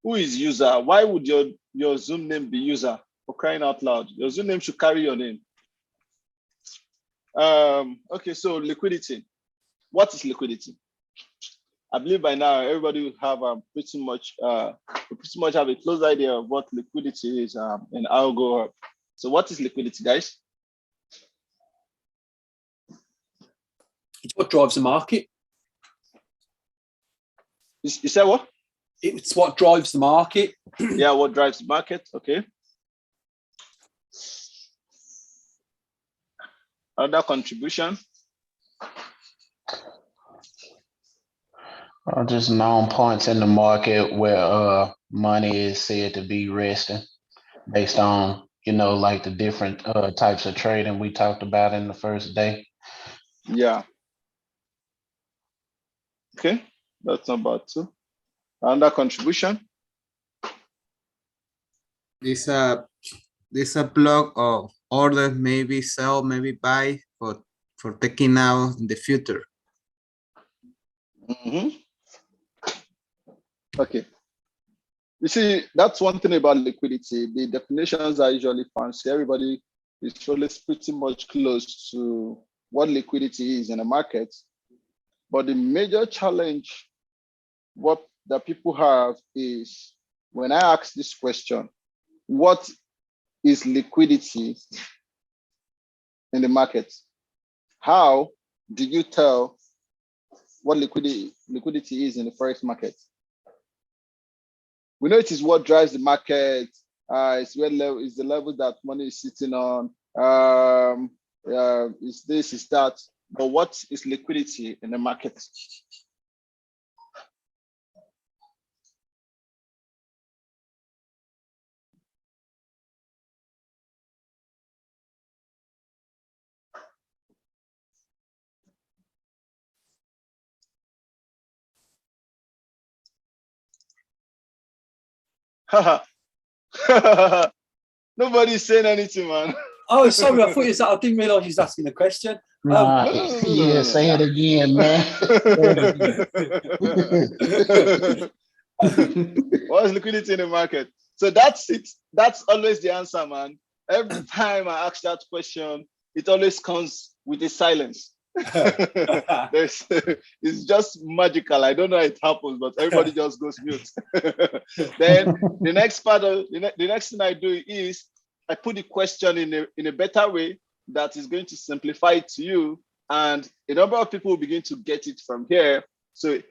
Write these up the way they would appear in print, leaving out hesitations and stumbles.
Who is user? Why would your Zoom name be user? For crying out loud. Your Zoom name should carry your name. Okay, so liquidity. What is liquidity? I believe by now everybody will have pretty much have a close idea of what liquidity is, and I'll go up. So what is liquidity, guys? It's what drives the market. You said what? It's what drives the market. Yeah, what drives the market? Okay. Other contribution? Just known points in the market where money is said to be resting based on, like the different types of trading we talked about in the first day. Yeah. Okay, that's number 2. Under contribution? This a block of order, maybe sell, maybe buy for taking out in the future. Okay. You see, that's one thing about liquidity. The definitions are usually fancy. Everybody is always pretty much close to what liquidity is in the market. But the major challenge that people have is when I ask this question, what is liquidity in the market? How do you tell what liquidity is in the forex market? We know it is what drives the market. It's the level that money is sitting on. It's this, it's that. But what is liquidity in the market? Nobody's saying anything, man. Oh, sorry, I didn't realize he was asking a question. Yeah, say it again, man. What is liquidity in the market? So that's it. That's always the answer, man. Every time I ask that question, it always comes with a silence. It's just magical. I don't know how it happens, but everybody just goes mute. Then the next thing I do is I put the question in a better way that is going to simplify it to you, and a number of people will begin to get it from here. So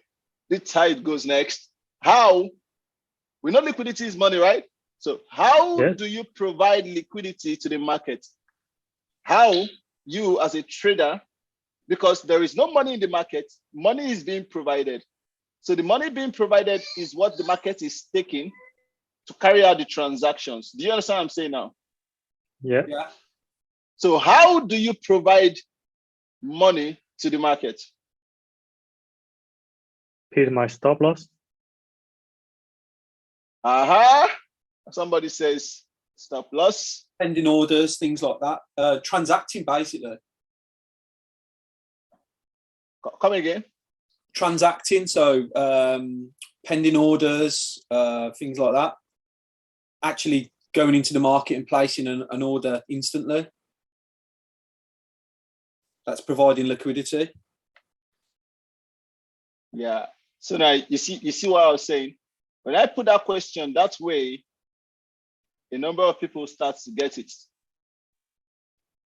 this how it goes next. How? We know liquidity is money, right? So how do you provide liquidity to the market? How you as a trader, because there is no money in the market, money is being provided. So the money being provided is what the market is taking to carry out the transactions. Do you understand what I'm saying now? Yeah. So how do you provide money to the market? Here's my stop loss. Somebody says stop loss. Pending orders, things like that. Transacting, basically. Come again? Transacting, so pending orders, things like that. Actually going into the market and placing an order instantly. That's providing liquidity. Yeah. So now you see what I was saying. When I put that question that way, a number of people start to get it.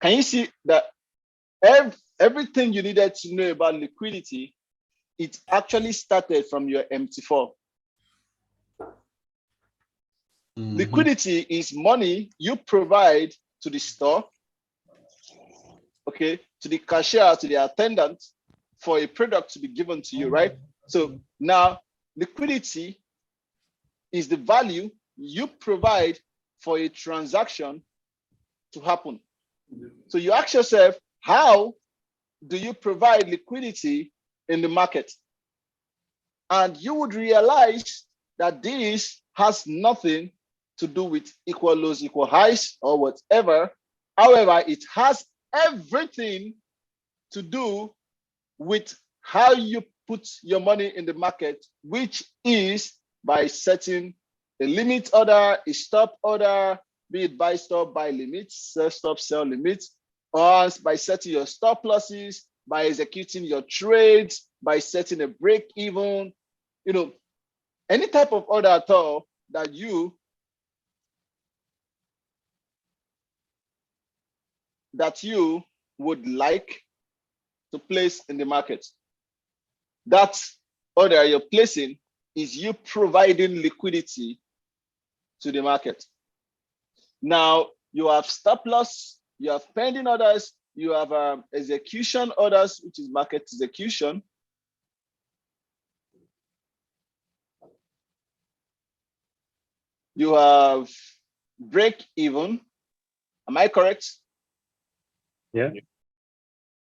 Can you see that everything you needed to know about liquidity, it actually started from your MT4. Liquidity is money you provide to the store, okay, to the cashier, to the attendant, for a product to be given to you, right? So now liquidity is the value you provide for a transaction to happen. So you ask yourself, how do you provide liquidity in the market? And you would realize that this has nothing to do with equal lows, equal highs, or whatever. However, it has everything to do with how you put your money in the market, which is by setting A limit order, a stop order, be it buy stop, buy limits, sell stop, sell limits, or by setting your stop losses, by executing your trades, by setting a break even, any type of order at all that you would like to place in the market. That order you're placing is you providing liquidity to the market. Now, you have stop loss, you have pending orders, you have execution orders, which is market execution. You have break even. Am I correct? Yeah.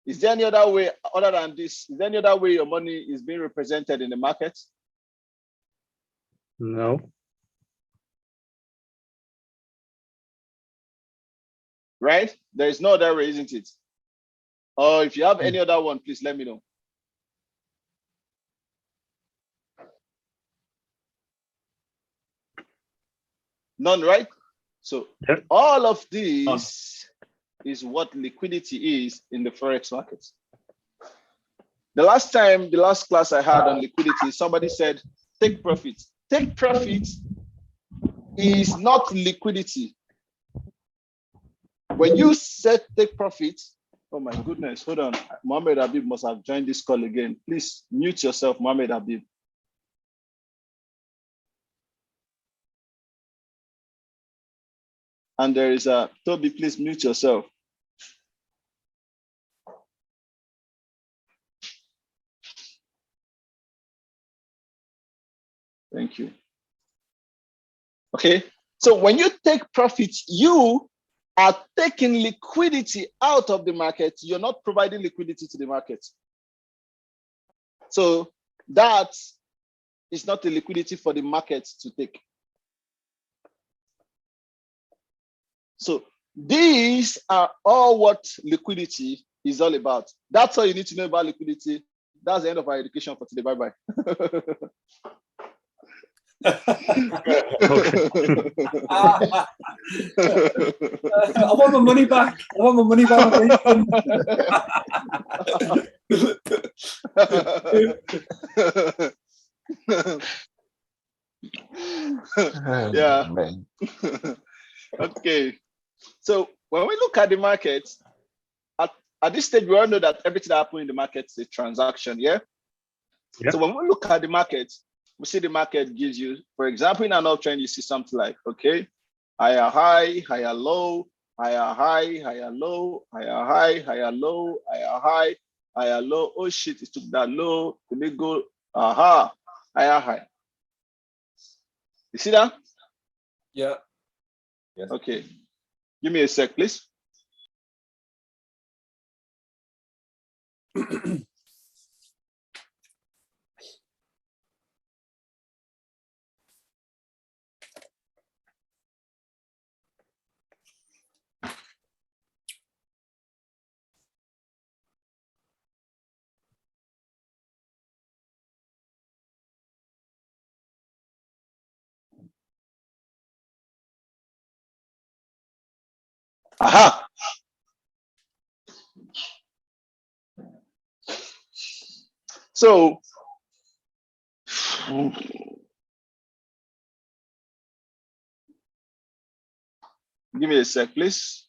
Is there any other way other than this? Is there any other way your money is being represented in the market? No. Right? There is no other way, isn't it? Or if you have any other one, please let me know. None, right? So Yep. all of these is what liquidity is in the Forex market. The last class I had on liquidity, somebody said, take profit. Take profit is not liquidity. When you said take profit, oh my goodness, hold on. Mohammed Habib must have joined this call again. Please mute yourself, Mohammed Habib. And there is a Toby, please mute yourself. Thank you. Okay, so when you take profits, you are taking liquidity out of the market. You're not providing liquidity to the market. So that is not a liquidity for the market to take. So these are all what liquidity is all about. That's all you need to know about liquidity. That's the end of our education for today. Bye-bye. I want my money back. I want my money back. Yeah. Okay. So when we look at the market, at this stage, we all know that everything that happens in the market is a transaction. Yeah. Yeah. So when we look at the market, we see the market gives you, for example, in an uptrend, you see something like, okay, higher high, higher low, higher high, higher low, higher high, higher low, higher high, higher low. Oh shit, it took that low. Could it go? Aha, higher high. You see that? Yeah. Yes. Okay. Give me a sec, please. Aha. So, give me a sec, please.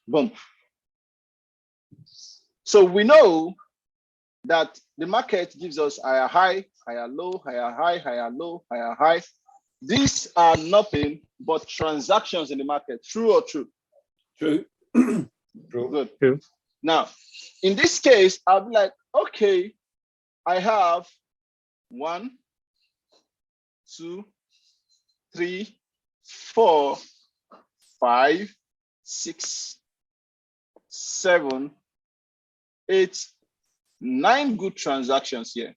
Boom. So we know that the market gives us higher high, higher low, higher high, higher low, higher high. These are nothing but transactions in the market. True or true? True. True. Good. True. Now, in this case, I'll be like, okay, I have 1, 2, 3, 4, 5, 6, 7, 8, 9 good transactions here.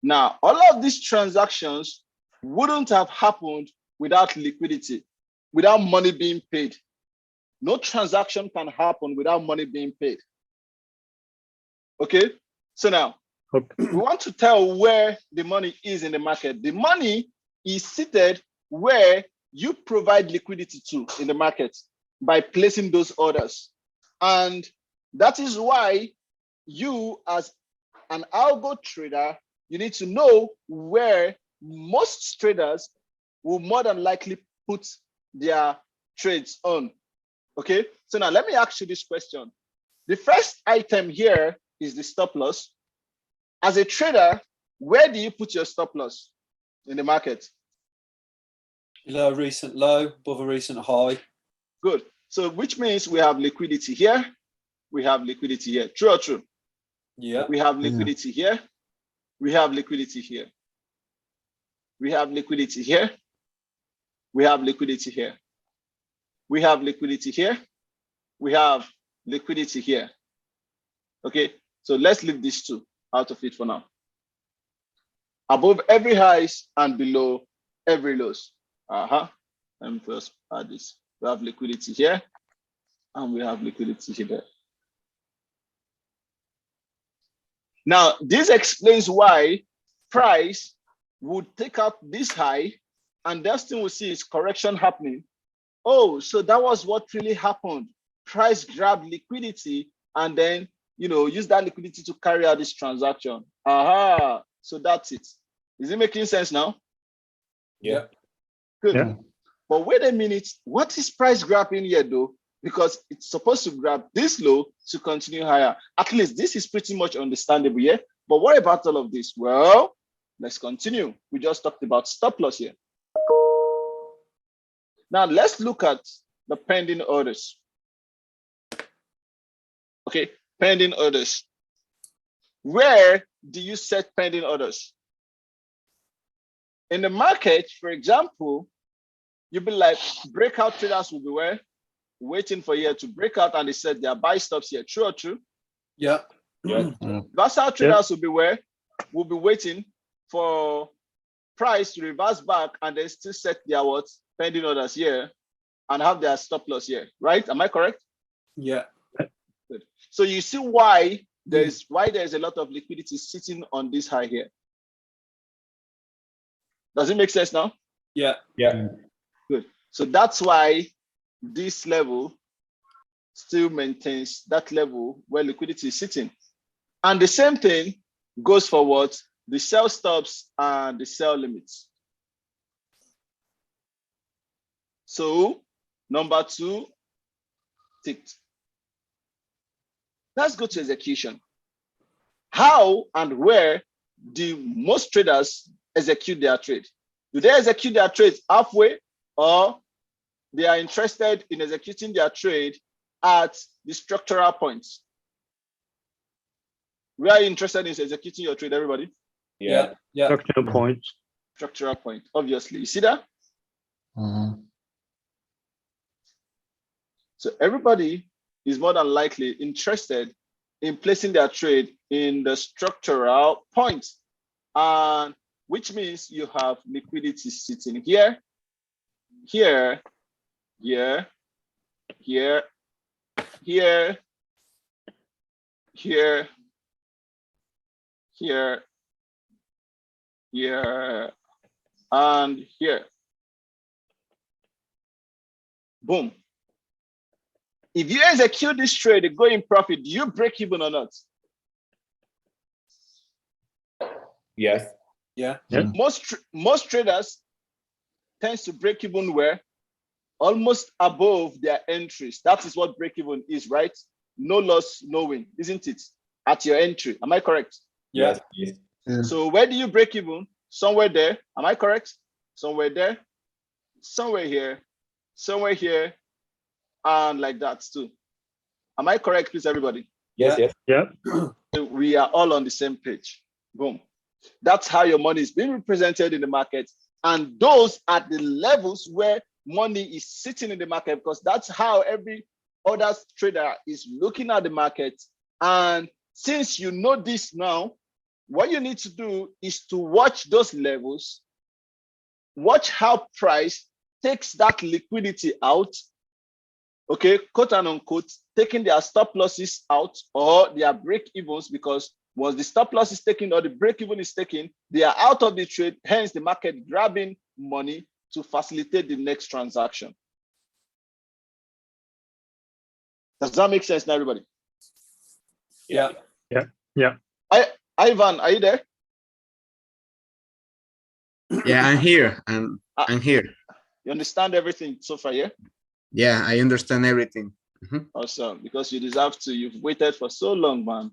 Now, all of these transactions wouldn't have happened without liquidity, without money being paid. No transaction can happen without money being paid. Okay, so now we want to tell where the money is in the market. The money is seated where you provide liquidity to in the market by placing those orders. And that is why you, as an algo trader, you need to know where most traders will more than likely put their trades on. Okay, so now let me ask you this question. The first item here is the stop loss. As a trader, where do you put your stop loss in the market? Below a recent low, above a recent high. Good. So which means we have liquidity here. We have liquidity here. True or true? Yeah. We have liquidity here. We have liquidity here. We have liquidity here. We have liquidity here. We have liquidity here. We have liquidity here. Okay, so let's leave these two out of it for now. Above every highs and below every lows. Let me first add this. We have liquidity here and we have liquidity here. Now, this explains why price would take out this high and next thing we see is correction happening. Oh, so that was what really happened. Price grabbed liquidity and then, use that liquidity to carry out this transaction. So that's it. Is it making sense now? Yeah. Good. Yeah. But wait a minute, what is price grabbing here though? Because it's supposed to grab this low to continue higher. At least this is pretty much understandable, yeah? But what about all of this? Well, let's continue. We just talked about stop loss here. Now let's look at the pending orders. Okay, pending orders. Where do you set pending orders? In the market, for example, you'll be like, breakout traders will be where? Waiting for here to break out and they set their buy stops here. True or true? Yeah. Yeah. Versatile traders will be where? Will be waiting for price to reverse back and they still set their what? Pending orders here and have their stop loss here, right? Am I correct? Yeah. Good. So you see why there's a lot of liquidity sitting on this high here. Does it make sense now? Yeah. Yeah. Good. So that's why this level still maintains that level where liquidity is sitting. And the same thing goes for what? The sell stops and the sell limits. So number 2 ticked. Let's go to execution. How and where do most traders execute their trade? Do they execute their trades halfway or they are interested in executing their trade at the structural points? We are interested in executing your trade, everybody? Yeah. Yeah. Structural points. Structural point, obviously. You see that? Mhm. So everybody is more than likely interested in placing their trade in the structural point, and which means you have liquidity sitting here, here, here, here, here, here, here, here, and here. Boom. If you execute this trade, you go in profit, do you break even or not? Yes. Yeah. Yeah. Most traders tends to break even where? Almost above their entries. That is what break even is, right? No loss, no win, isn't it? at your entry. Am I correct? Yeah. Yeah. So where do you break even? Somewhere there. Am I correct? Somewhere there, somewhere here, and like that too. Am I correct, please, everybody? Yes. Yeah. So we are all on the same page. Boom. That's how your money is being represented in the market. And those are the levels where money is sitting in the market, because that's how every other trader is looking at the market. And since you know this now, what you need to do is to watch those levels, watch how price takes that liquidity out, okay, quote and unquote, taking their stop losses out or their break evens, because once the stop loss is taken or the break even is taken, they are out of the trade, hence the market grabbing money to facilitate the next transaction. Does that make sense now, everybody? Yeah. Ivan, are you there? Yeah, I'm here. I'm here. You understand everything so far, yeah? Yeah, I understand everything. Awesome, because you deserve to. You've waited for so long, man.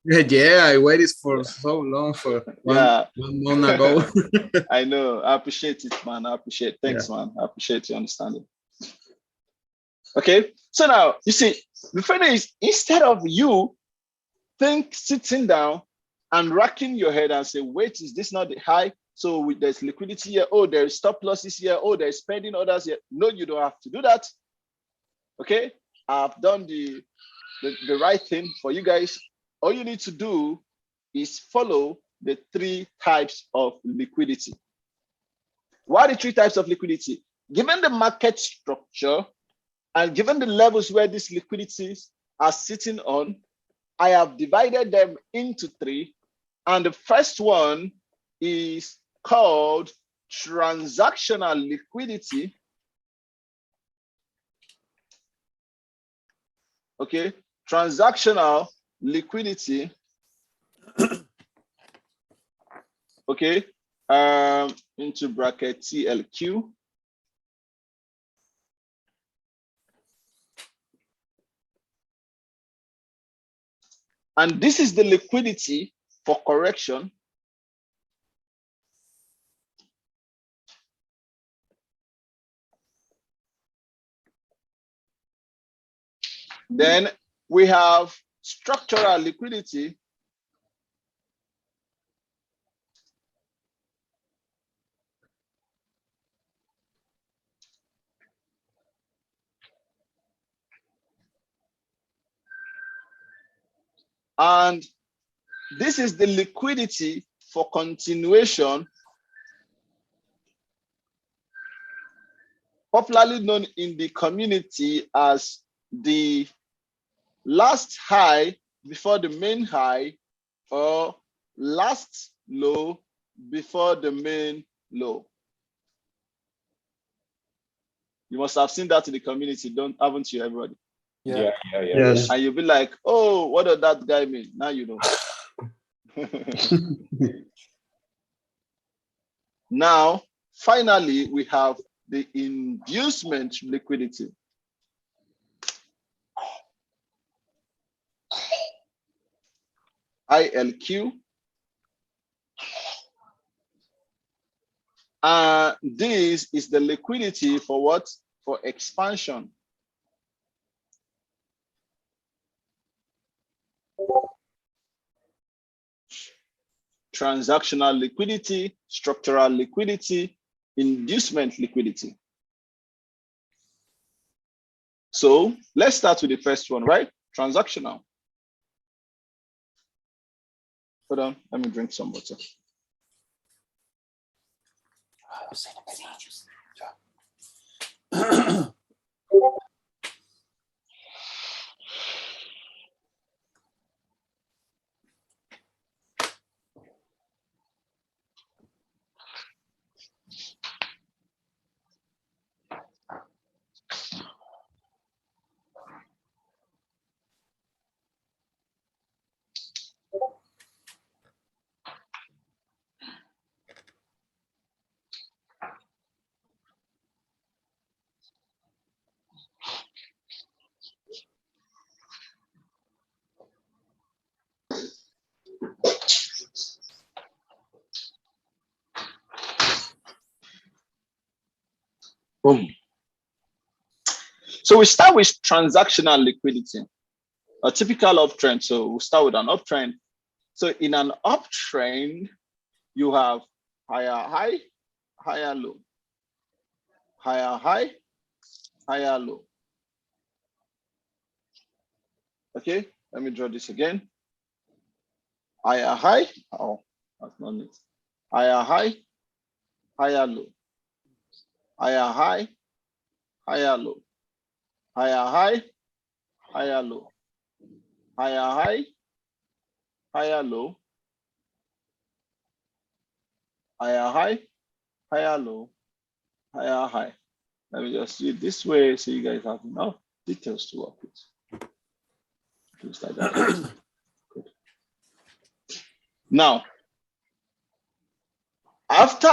Yeah, I waited for so long for one month ago. I know. I appreciate it, man. I appreciate it. Thanks, man. I appreciate your understanding. Okay. So now, you see, the thing is, instead of you sitting down and racking your head and say, wait, is this not the high? So there's liquidity here. Oh, there's stop losses here. Oh, there's pending orders here. No, you don't have to do that. Okay. I've done the right thing for you guys. All you need to do is follow the 3 types of liquidity. What are the 3 types of liquidity? Given the market structure and given the levels where these liquidities are sitting on, I have divided them into 3. And the first one is called transactional liquidity. Okay, transactional liquidity. Okay, into bracket TLQ. And this is the liquidity for correction. Then we have structural liquidity. And this is the liquidity for continuation, popularly known in the community as the last high before the main high, or last low before the main low. You must have seen that in the community, haven't you, everybody? Yeah. Yes. And you'll be like, oh, what does that guy mean? Now you know. Now, finally, we have the inducement liquidity. ILQ. This is the liquidity for what? For expansion. Transactional liquidity, structural liquidity, inducement liquidity. So let's start with the first one, right? Transactional. Hold on, let me drink some water. Boom. So we start with transactional liquidity, a typical uptrend. So we'll start with an uptrend. So in an uptrend, you have higher high, higher low, higher high, higher low. Okay, let me draw this again. Higher high, oh, that's not it. Higher high, higher low, higher high, higher low, higher high, higher low, higher high, higher low, higher high, higher low, higher high. Let me just do it this way so you guys have enough details to work with. Just like that. Good. Now, after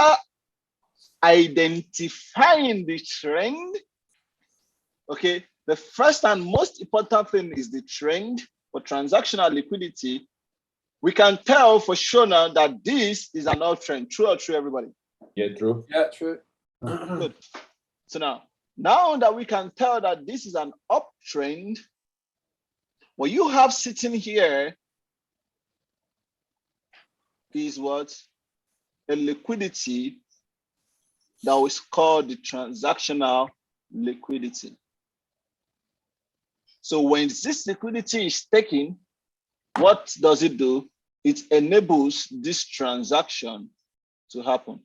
identifying the trend, okay, the first and most important thing is the trend for transactional liquidity. We can tell for sure now that this is an uptrend. True or true, everybody? Yeah, true. Yeah, true. Good. So now that we can tell that this is an uptrend, what you have sitting here is what? A liquidity that was called the transactional liquidity. So when this liquidity is taken, what does it do? It enables this transaction to happen.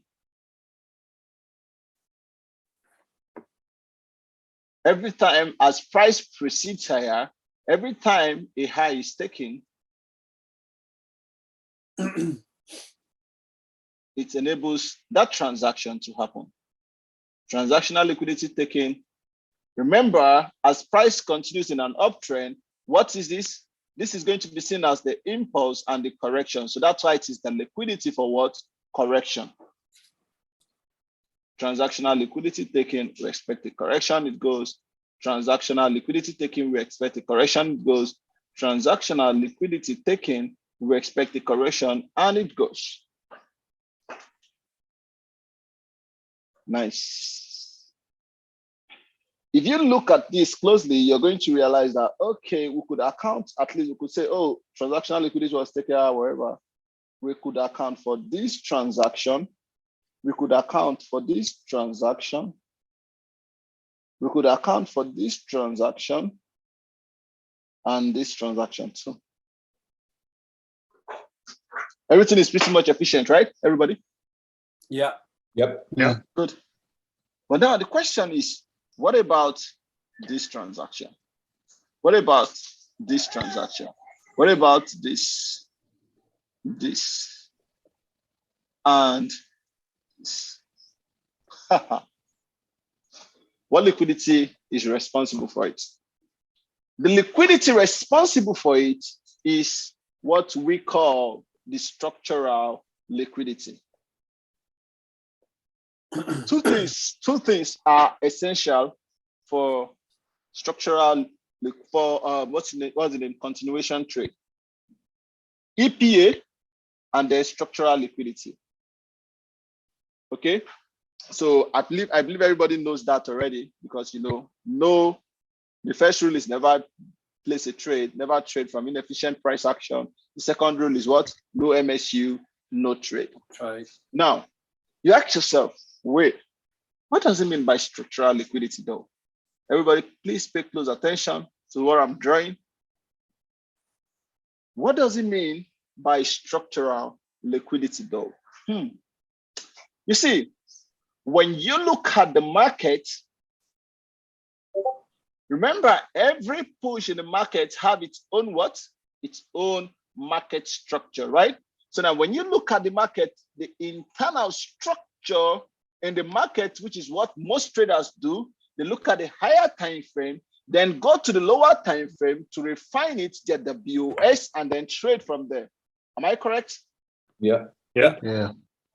Every time as price proceeds higher, every time a high is taken, it enables that transaction to happen. Transactional liquidity taken. Remember, as price continues in an uptrend, what is this? This is going to be seen as the impulse and the correction. So that's why it is the liquidity for what? Correction. Transactional liquidity taken, we expect a correction, it goes. Transactional liquidity taken, we expect a correction, it goes. Transactional liquidity taken, we expect a correction, and it goes. Nice. If you look at this closely, you're going to realize that, okay, we could account, at least we could say, oh, transactional liquidity was taken out, wherever. We could account for this transaction. We could account for this transaction. We could account for this transaction and this transaction too. Everything is pretty much efficient, right, everybody? Yeah. Yep. Yeah. Good. But now the question is, what about this transaction? What about this transaction? What about this, and this? What liquidity is responsible for it? The liquidity responsible for it is what we call the structural liquidity. Two things are essential for structural, for what's the name? Continuation trade. EPA and the structural liquidity. Okay, so I believe everybody knows that already, because the first rule is never place a trade, never trade from inefficient price action. The second rule is what? No MSU, no trade. Trade. Now, you ask yourself, wait, what does it mean by structural liquidity though? Everybody, please pay close attention to what I'm drawing. What does it mean by structural liquidity though? You see, when you look at the market, remember, every push in the market have its own what? Its own market structure, right? So now when you look at the market, the internal structure in the market, which is what most traders do, they look at the higher time frame, then go to the lower time frame to refine it, get the BOS, and then trade from there. Am I correct? Yeah. Yeah.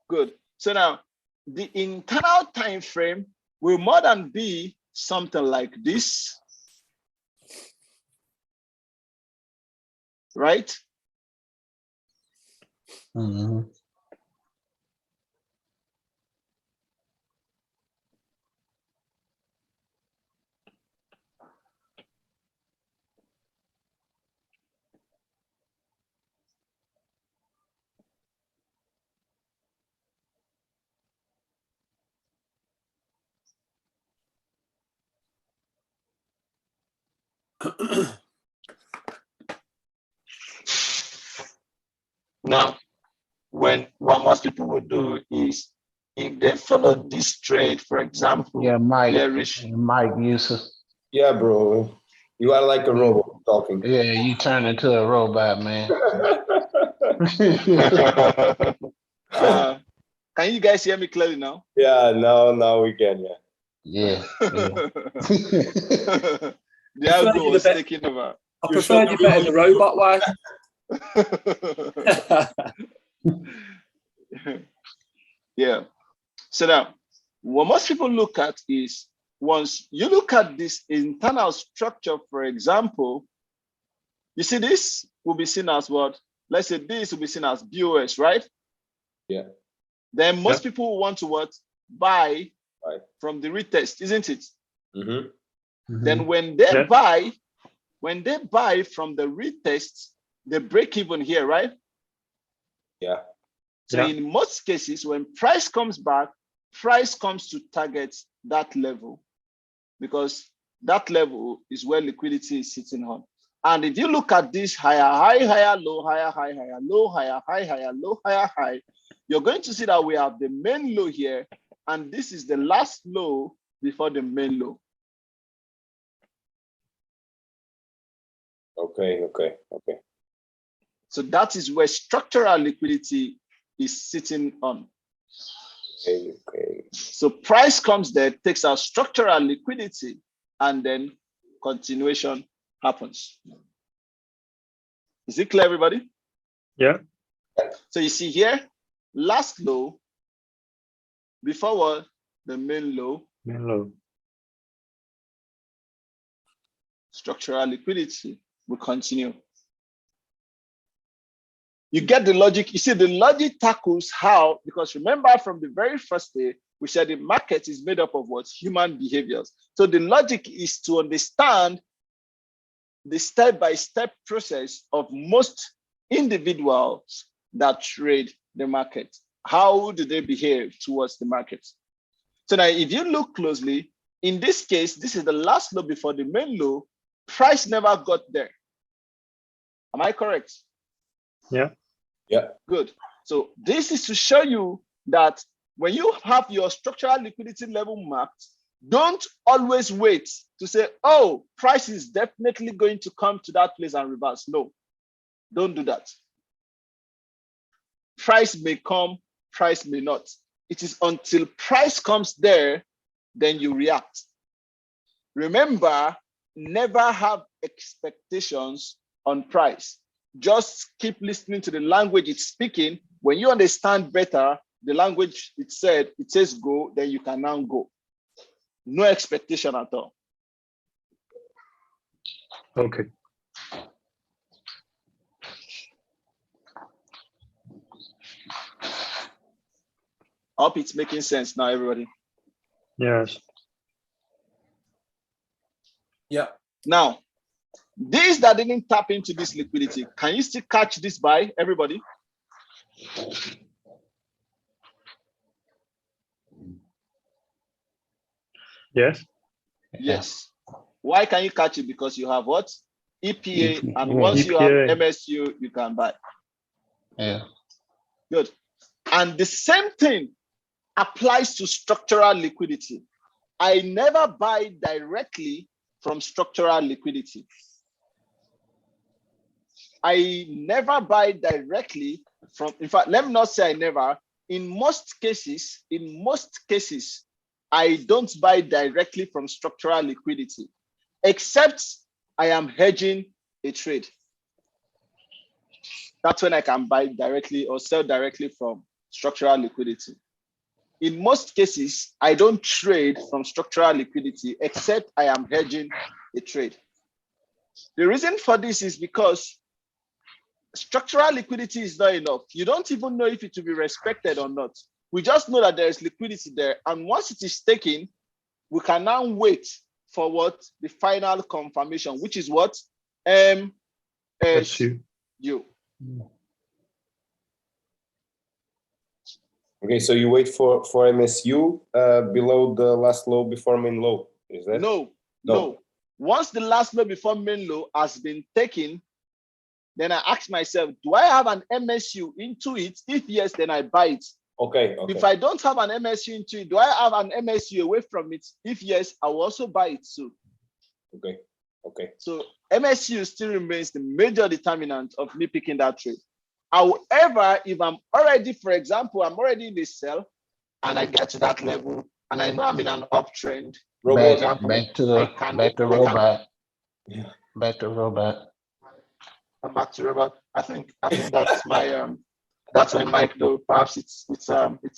Good. So now the internal time frame will more than be something like this, right? Mm-hmm. Now, what most people would do is if they follow this trade, for example, Yeah, Mike. bearish. Mike Yusuf. Yeah, bro. You are like a robot talking. Yeah, you turn into a robot, man. Can you guys hear me clearly now? Yeah, now we can, yeah. Yeah. The algo was taking over. I preferred you better the robot way. Yeah. So now, what most people look at is once you look at this internal structure, for example, you see this will be seen as what? Let's say this will be seen as BOS, right? Yeah. Then most people want to what? Buy from the retest, isn't it? Mm-hmm. Then when they buy from the retest, they break even here, right? Yeah. So in most cases, when price comes back, price comes to target that level because that level is where liquidity is sitting on. And if you look at this higher, high, higher, low, higher, high, higher, low, higher, high, higher, low, higher, high, you're going to see that we have the main low here, and this is the last low before the main low. Okay. So that is where structural liquidity is sitting on. Okay. So price comes there, takes out structural liquidity, and then continuation happens. Is it clear, everybody? Yeah. So you see here, last low, before what? The main low. Main low. Structural liquidity will continue. You get the logic. You see, the logic tackles how, because remember from the very first day, we said the market is made up of what? Human behaviors. So the logic is to understand the step-by-step process of most individuals that trade the market. How do they behave towards the market? So now, if you look closely, in this case, this is the last low before the main low. Price never got there. Am I correct? Yeah. Yeah. Good. So this is to show you that when you have your structural liquidity level marked, don't always wait to say, oh, price is definitely going to come to that place and reverse. No, don't do that. Price may come, price may not. It is until price comes there, then you react. Remember, never have expectations on price. Just keep listening to the language it's speaking. When you understand better the language it says go, then you can now go. No expectation at all. Okay. I hope it's making sense now, everybody. Yes. Yeah. Now, these that didn't tap into this liquidity, can you still catch this buy, everybody? Yes. Yes. Why can you catch it? Because you have what? EPA, and once you EPA. have MSU, you can buy. Yeah. Good. And the same thing applies to structural liquidity. I never buy directly from structural liquidity. I never buy directly from, in fact, let me not say I never. In most cases, I don't buy directly from structural liquidity, except I am hedging a trade. That's when I can buy directly or sell directly from structural liquidity. In most cases, I don't trade from structural liquidity, except I am hedging a trade. The reason for this is because structural liquidity is not enough. You don't even know if it will be respected or not. We just know that there is liquidity there. And once it is taken, we can now wait for what? The final confirmation, which is what? MSU. Okay, so you wait for MSU below the last low before main low, is that? No. Once the last low before main low has been taken, then I ask myself, do I have an MSU into it? If yes, then I buy it. Okay. If I don't have an MSU into it, do I have an MSU away from it? If yes, I will also buy it too. Okay. So MSU still remains the major determinant of me picking that trade. However, if I'm already, for example, I'm already in the sell and I get to that level and I know I'm in an uptrend. Robo, Back to robot. Yeah. Back to robot. I'm back to robot. I think that's my that's my mic though. Perhaps it's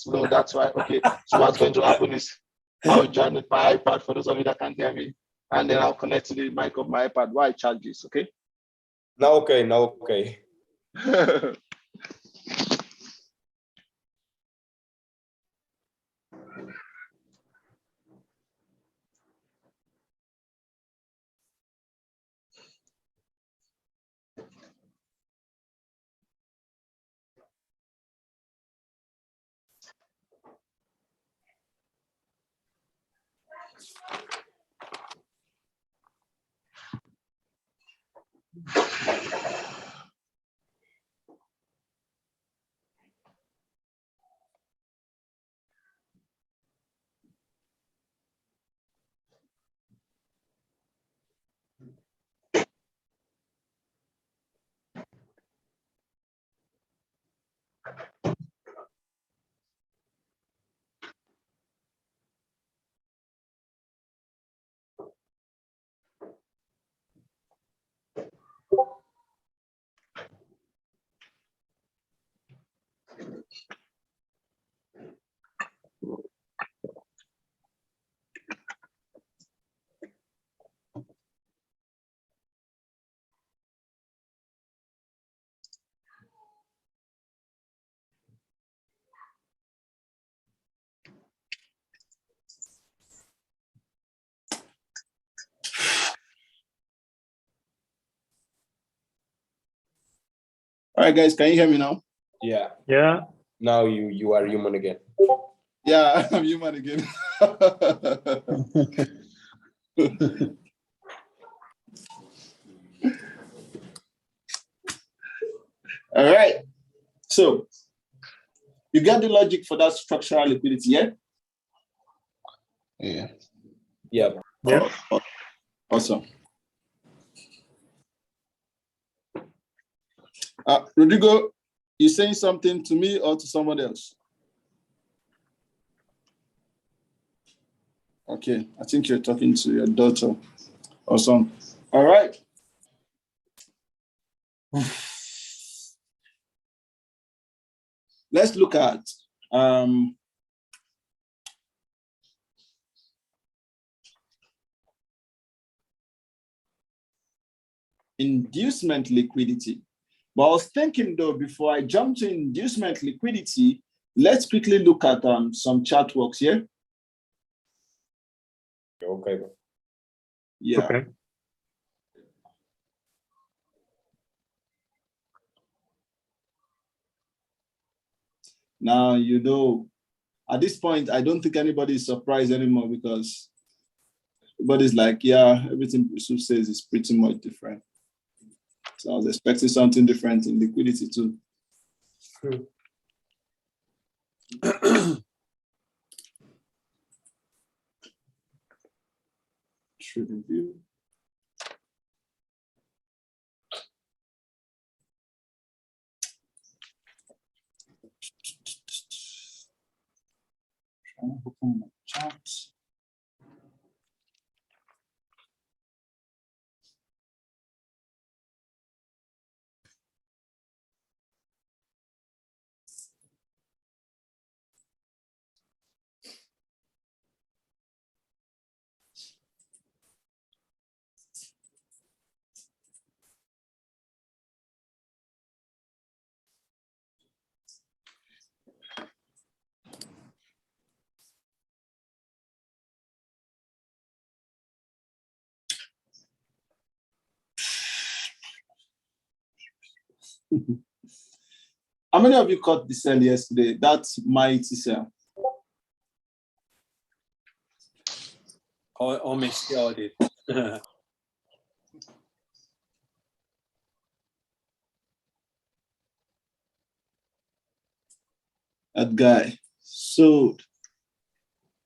low. That's why. Okay. So what's going to happen is I'll join with my iPad for those of you that can't hear me, and then I'll connect to the mic of my iPad while I charge this. Okay. Now okay. All right, guys, can you hear me now? Yeah. Yeah. Now you are human again. Yeah, I'm human again. All right. So you get the logic for that structural liquidity, yeah? Yeah. Yeah. Yeah. Awesome. Rodrigo, you saying something to me or to someone else? Okay, I think you're talking to your daughter or son. All right. Let's look at inducement liquidity. But I was thinking though, before I jump to inducement liquidity, let's quickly look at some chart works here. Okay. Yeah. Okay. Now, you know, at this point, I don't think anybody is surprised anymore because everybody's like, yeah, everything Yusuf says is pretty much different. So I was expecting something different in liquidity too. Trade review. Trying to open my chart. How many of you caught the sell yesterday? That's mighty sell. I missed it. I did. That guy sold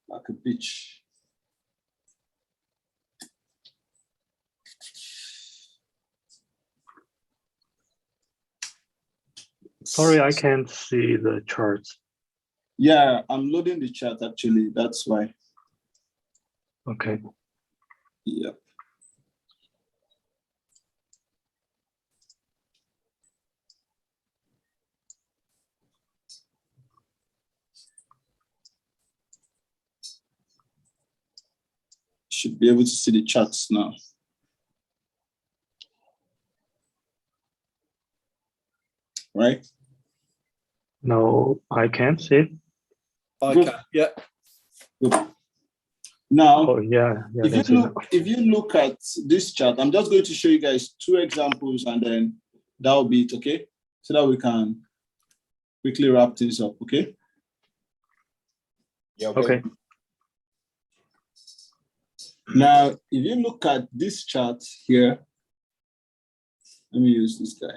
like a bitch. Sorry, I can't see the charts. Yeah, I'm loading the chart actually. That's why. Okay. Yep. Should be able to see the charts now. Right? No, I can't see it. Okay. Yeah. Good. Now, Oh, yeah. Yeah, I can see now. if you look at this chart, I'm just going to show you guys 2 examples and then that will be it, okay? So that we can quickly wrap things up, okay? Yeah, Okay. Now, if you look at this chart here, let me use this guy.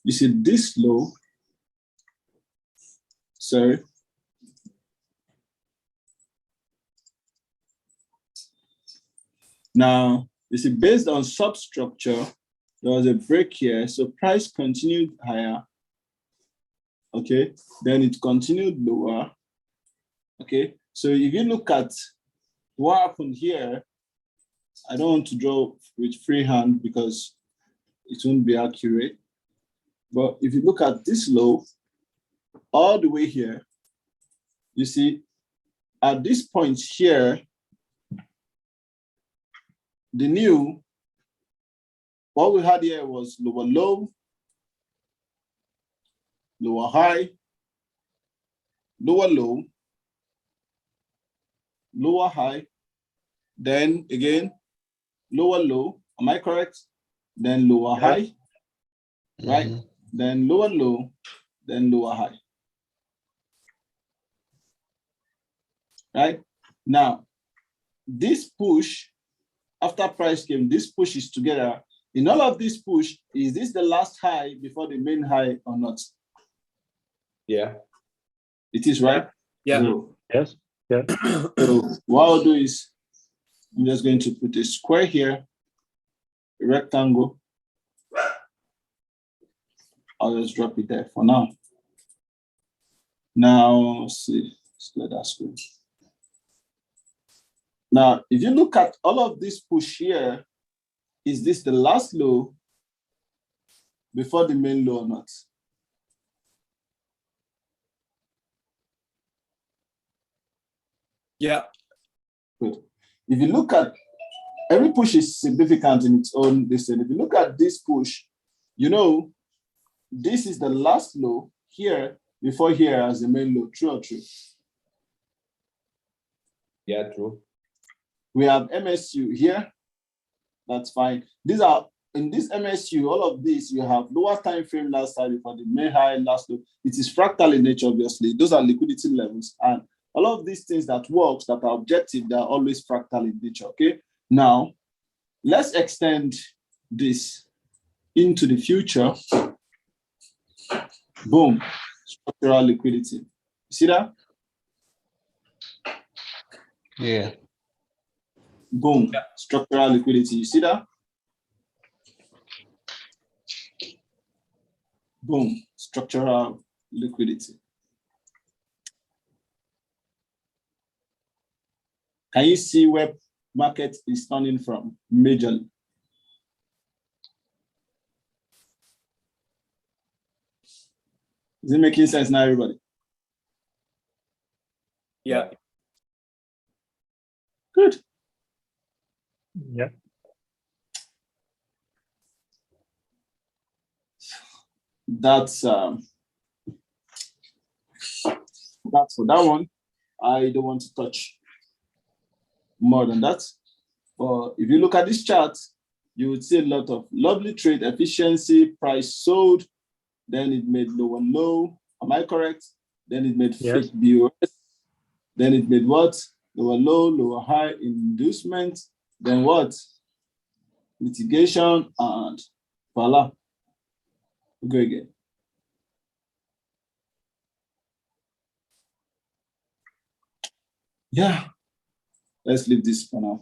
You see this low, sorry. Now, you see, based on substructure, there was a break here, so price continued higher, okay? Then it continued lower, okay? So if you look at what happened here, I don't want to draw with free hand because it won't be accurate. But if you look at this low, all the way here, you see, at this point here, the new, what we had here was lower low, lower high, lower low, lower high, then again, lower low, am I correct? Then lower high, right? Then lower low, then lower high. Right? Now, this push, after price came, this push is together. In all of this push, is this the last high before the main high or not? Yeah. It is, right? Yeah. So, Yes. Yeah. so what I'll do is, I'm just going to put a square here, a rectangle. I'll just drop it there for now. Now, let's see, let's let that screen. Now, if you look at all of this push here, is this the last low before the main low or not? Yeah. Good. If you look at, every push is significant in its own distance. If you look at this push, you know, this is the last low here before here as the main low, true or true? Yeah, true. We have MSU here, that's fine. These are, in this MSU, all of this, you have lower time frame last high before the main high, last low. It is fractal in nature, obviously. Those are liquidity levels. And all of these things that works, that are objective, they're always fractal in nature, okay? Now, let's extend this into the future. Boom, structural liquidity. You see that? Yeah. Boom, structural liquidity. You see that? Boom, structural liquidity. Can you see where market is turning from majorly? Is it making sense now, everybody? Yeah. Good. Yeah. That's for that one. I don't want to touch more than that. But if you look at this chart, you would see a lot of lovely trade efficiency, price sold, then it made lower low. Am I correct? Then it made fake BOS. Then it made what? Lower low, lower high, inducement. Then what? Mitigation, and voila. We'll go again. Yeah, let's leave this for now.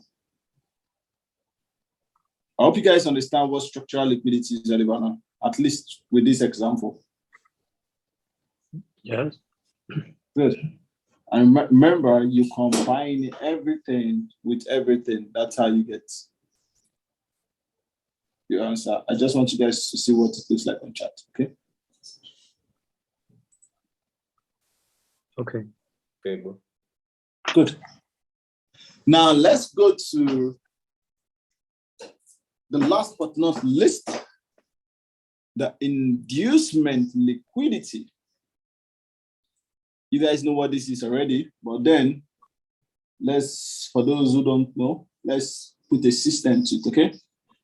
I hope you guys understand what structural liquidity is all about now, at least with this example. Yes. Good. And remember, you combine everything with everything. That's how you get your answer. I just want you guys to see what it looks like on chat, okay? Okay. Okay, bro. Good. Now let's go to the last but not least, the inducement liquidity. You guys know what this is already, but then for those who don't know, let's put a system to it, okay?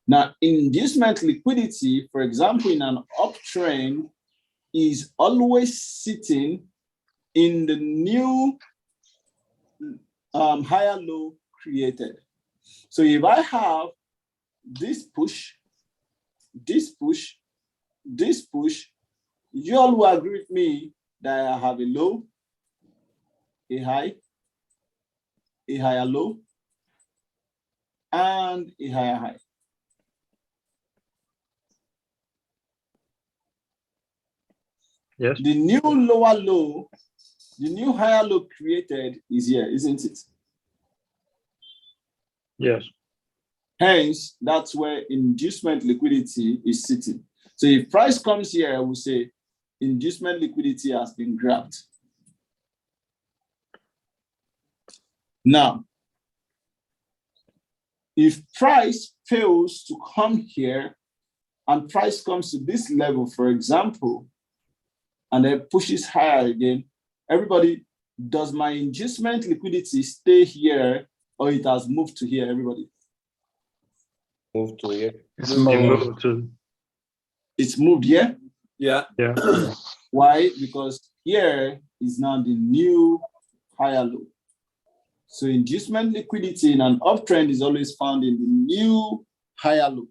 Now, inducement liquidity, for example, in an uptrend, is always sitting in the new higher low created. So if I have this push, this push, this push, you all will agree with me that I have a low, a high, a higher low, and a higher high. Yes. The new lower low, the new higher low created is here, isn't it? Yes. Hence, that's where inducement liquidity is sitting. So if price comes here, I will say inducement liquidity has been grabbed. Now, if price fails to come here and price comes to this level, for example, and then pushes higher again, everybody, does my inducement liquidity stay here or it has moved to here, everybody? Move to here. It's It moved. moved to, It's moved here. Yeah. yeah. Why? Because here is now the new higher low. So inducement liquidity in an uptrend is always found in the new higher low.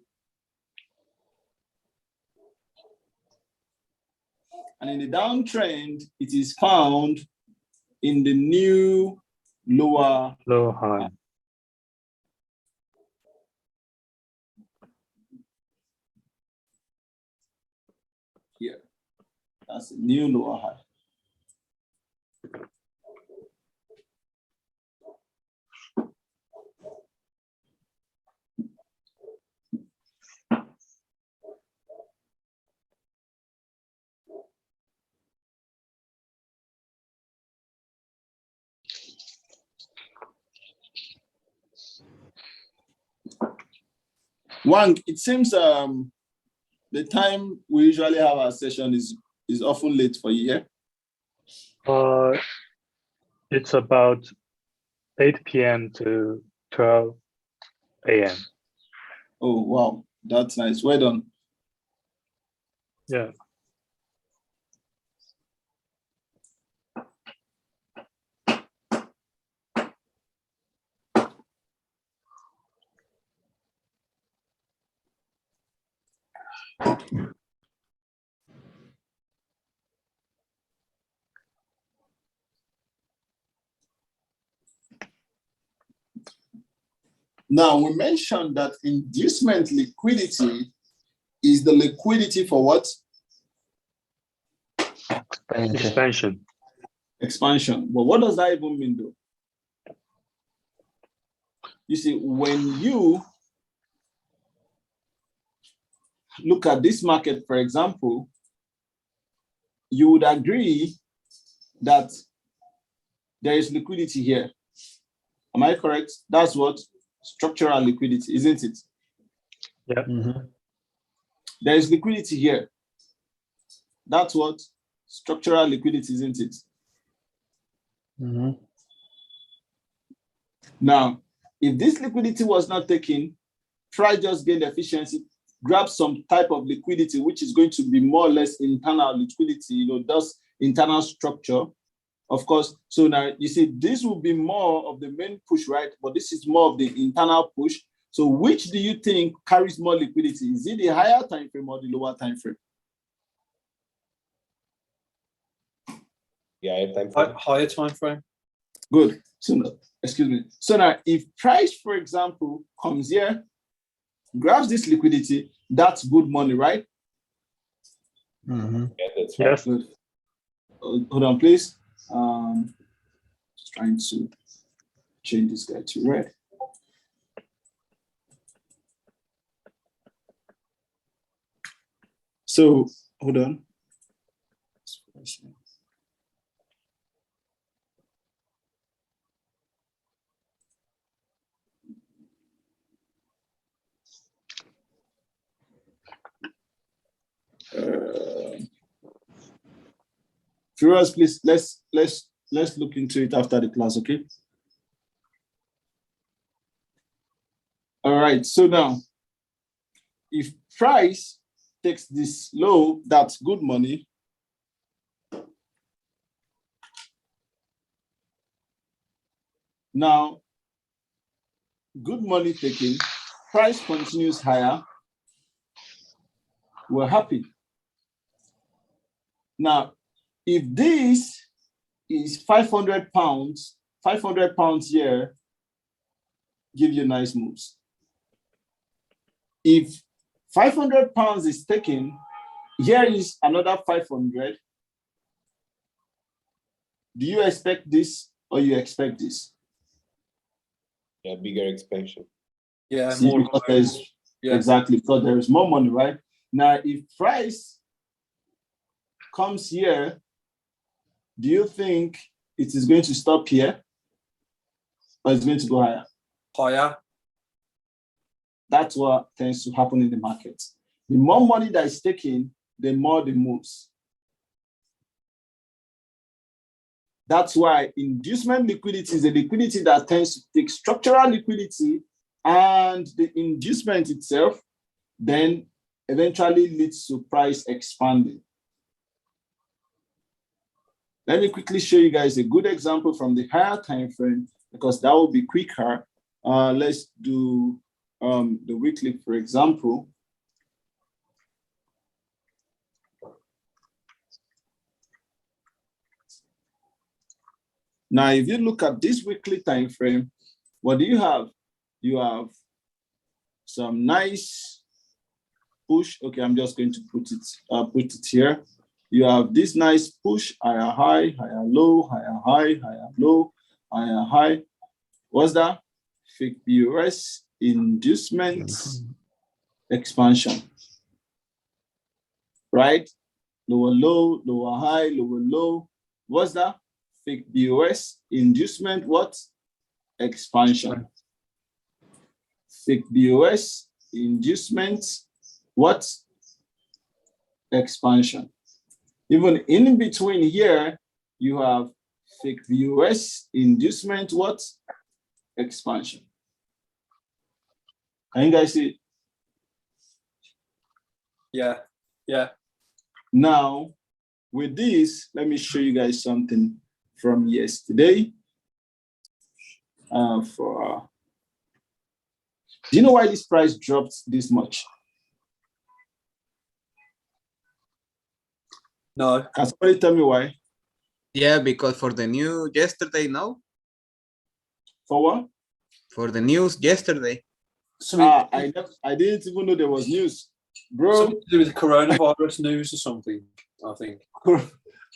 And in the downtrend, it is found in the new lower Low high. here. That's the new lower high. Wang, it seems the time we usually have our session is often late for you, yeah? It's about 8 p.m. to 12 a.m. Oh, wow. That's nice. Well done. Yeah. Now, we mentioned that inducement liquidity is the liquidity for what? Expansion. Expansion. But what does that even mean, though? You see, when you look at this market, for example, you would agree that there is liquidity here. Am I correct? That's what structural liquidity, isn't it? Yeah. Mm-hmm. There is liquidity here. That's what structural liquidity, isn't it? Mm-hmm. Now, if this liquidity was not taken, try just gain efficiency, grab some type of liquidity, which is going to be more or less internal liquidity, thus internal structure. Of course, so now you see, this will be more of the main push, right? But this is more of the internal push. So which do you think carries more liquidity? Is it the higher time frame or the lower time frame? Yeah, time frame. Higher time frame. Good. So no, excuse me. So now if price, for example, comes here, grabs this liquidity, that's good money, right? Mm-hmm. Yeah, that's right. Yes. Good. Hold on, please. Just trying to change this guy to red. So hold on. Viewers, please let's look into it after the class, okay? All right. So now, if price takes this low, that's good money. Now, good money taking, price continues higher. We're happy. Now, if this is 500 pounds, 500 pounds here, give you nice moves. If 500 pounds is taken, here is another 500. Do you expect this or you expect this? Yeah, bigger expansion. Yeah, See, more because there's, yeah. exactly, because there is more money, right? Now, if price comes here, do you think it is going to stop here or it's going to go higher? higher. That's what tends to happen in the market. The more money that is taken, the more the moves. That's why inducement liquidity is a liquidity that tends to take structural liquidity, and the inducement itself then eventually leads to price expanding. Let me quickly show you guys a good example from the higher time frame, because that will be quicker. Let's do the weekly, for example. Now, if you look at this weekly time frame, what do you have? You have some nice push. Okay, I'm just going to put it here. You have this nice push, higher high, higher low, higher high, higher low, higher high. What's that? Fake BOS, inducement, expansion. Right? Lower low, lower high, lower low. What's that? Fake BOS, inducement, what? Expansion. Fake BOS, inducement, what? Expansion. Even in between here, you have fake BOS, inducement, what? Expansion. Can you guys see it? Yeah, yeah. Now, with this, let me show you guys something from yesterday. Do you know why this price dropped this much? No. Can somebody tell me why? Yeah, because for the news yesterday, no? For what? For the news yesterday. Something, I didn't even know there was news. Bro, something to do with the coronavirus news or something, I think.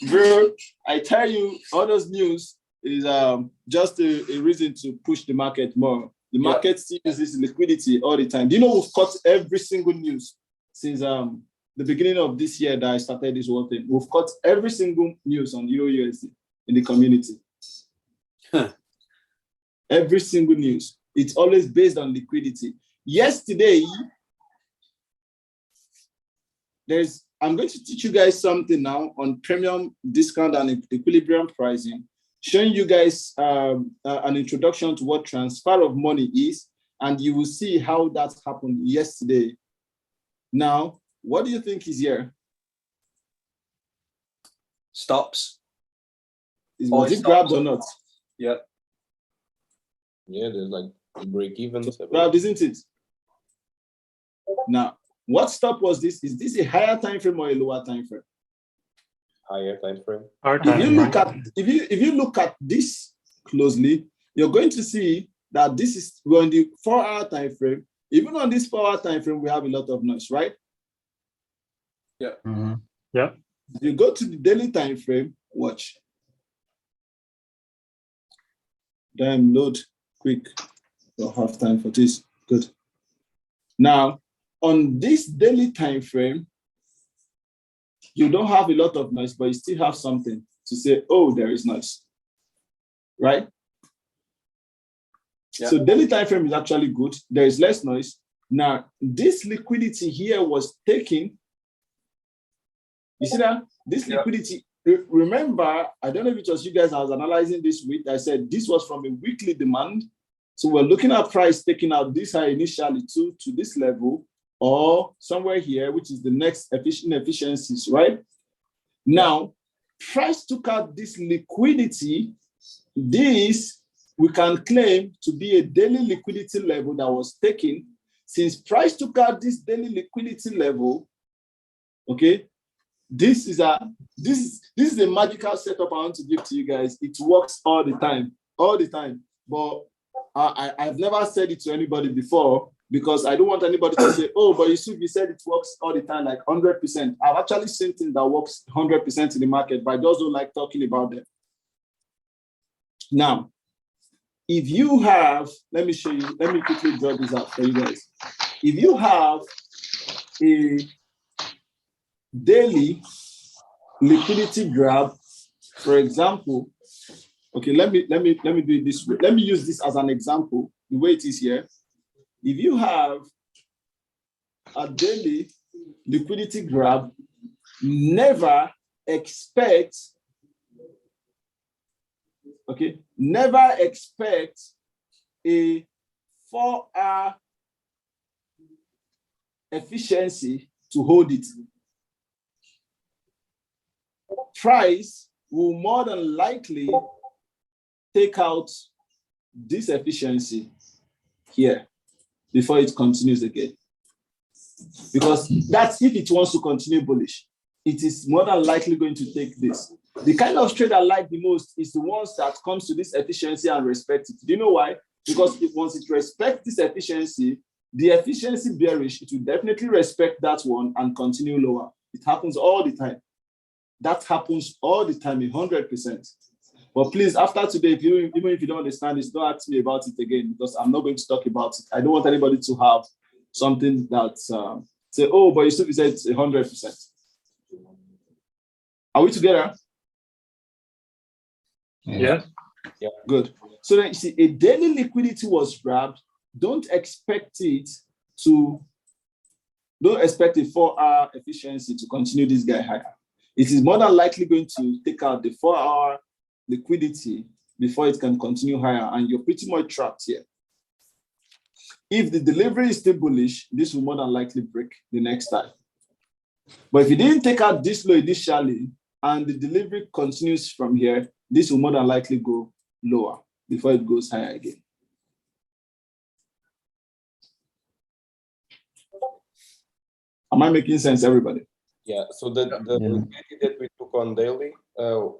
bro, I tell you, all those news is just a reason to push the market more. The market still uses liquidity all the time. Do you know we've cut every single news since the beginning of this year that I started this whole thing? We've cut every single news on EURUSD in the community. Huh. Every single news. It's always based on liquidity. Yesterday, I'm going to teach you guys something now on premium discount and equilibrium pricing, showing you guys an introduction to what transfer of money is, and you will see how that happened yesterday. Now, what do you think is here? Stops. Was it grabbed or not? Yeah. Yeah, there's like a break even. Grabbed, isn't it? Now, what stop was this? Is this a higher time frame or a lower time frame? Higher time frame. Our If you time, look right? at if you look at this closely, you're going to see that this is, we're on the 4-hour time frame. Even on this 4-hour time frame, we have a lot of noise, right? Yeah. Mm-hmm. Yeah. You go to the daily time frame, watch. Damn, load quick. Don't have time for this. Good. Now, on this daily time frame, you don't have a lot of noise, but you still have something to say, oh, there is noise, right? Yeah. So daily time frame is actually good. There is less noise. Now, this liquidity here was taken. You see that? This liquidity, remember, I don't know if it was you guys I was analyzing this with. I said this was from a weekly demand. So we're looking at price taking out this high initially to this level or somewhere here, which is the next efficiencies, right? Now, price took out this liquidity. This we can claim to be a daily liquidity level that was taken. Since price took out this daily liquidity level, okay, this is a magical setup I want to give to you guys. It works all the time. But I've never said it to anybody before because I don't want anybody to say, oh, but you said it works all the time, like 100%. I've actually seen things that works 100% in the market, but I just don't like talking about them. Now, if you have, let me show you, let me quickly draw this out for you guys. If you have a daily liquidity grab, for example, okay, let me do it this way. Let me use this as an example, the way it is here. If you have a daily liquidity grab, never expect a 4-hour efficiency to hold it. Price will more than likely take out this efficiency here before it continues again. Because that's if it wants to continue bullish. It is more than likely going to take this. The kind of trade I like the most is the ones that comes to this efficiency and respect it. Do you know why? Because once it respects this efficiency, the efficiency bearish, it will definitely respect that one and continue lower. It happens all the time. That happens all the time, 100%. But please, after today, even if you don't understand this, don't ask me about it again because I'm not going to talk about it. I don't want anybody to have something that say, oh, but you said it's 100%. Are we together? Yeah. Yeah. Good. So then you see, a daily liquidity was grabbed. Don't expect a 4-hour efficiency to continue this guy higher. It is more than likely going to take out the 4-hour liquidity before it can continue higher, and you're pretty much trapped here. If the delivery is still bullish, this will more than likely break the next time. But if you didn't take out this low initially and the delivery continues from here, this will more than likely go lower before it goes higher again. Am I making sense, everybody? Yeah. So the liquidity that we took on daily,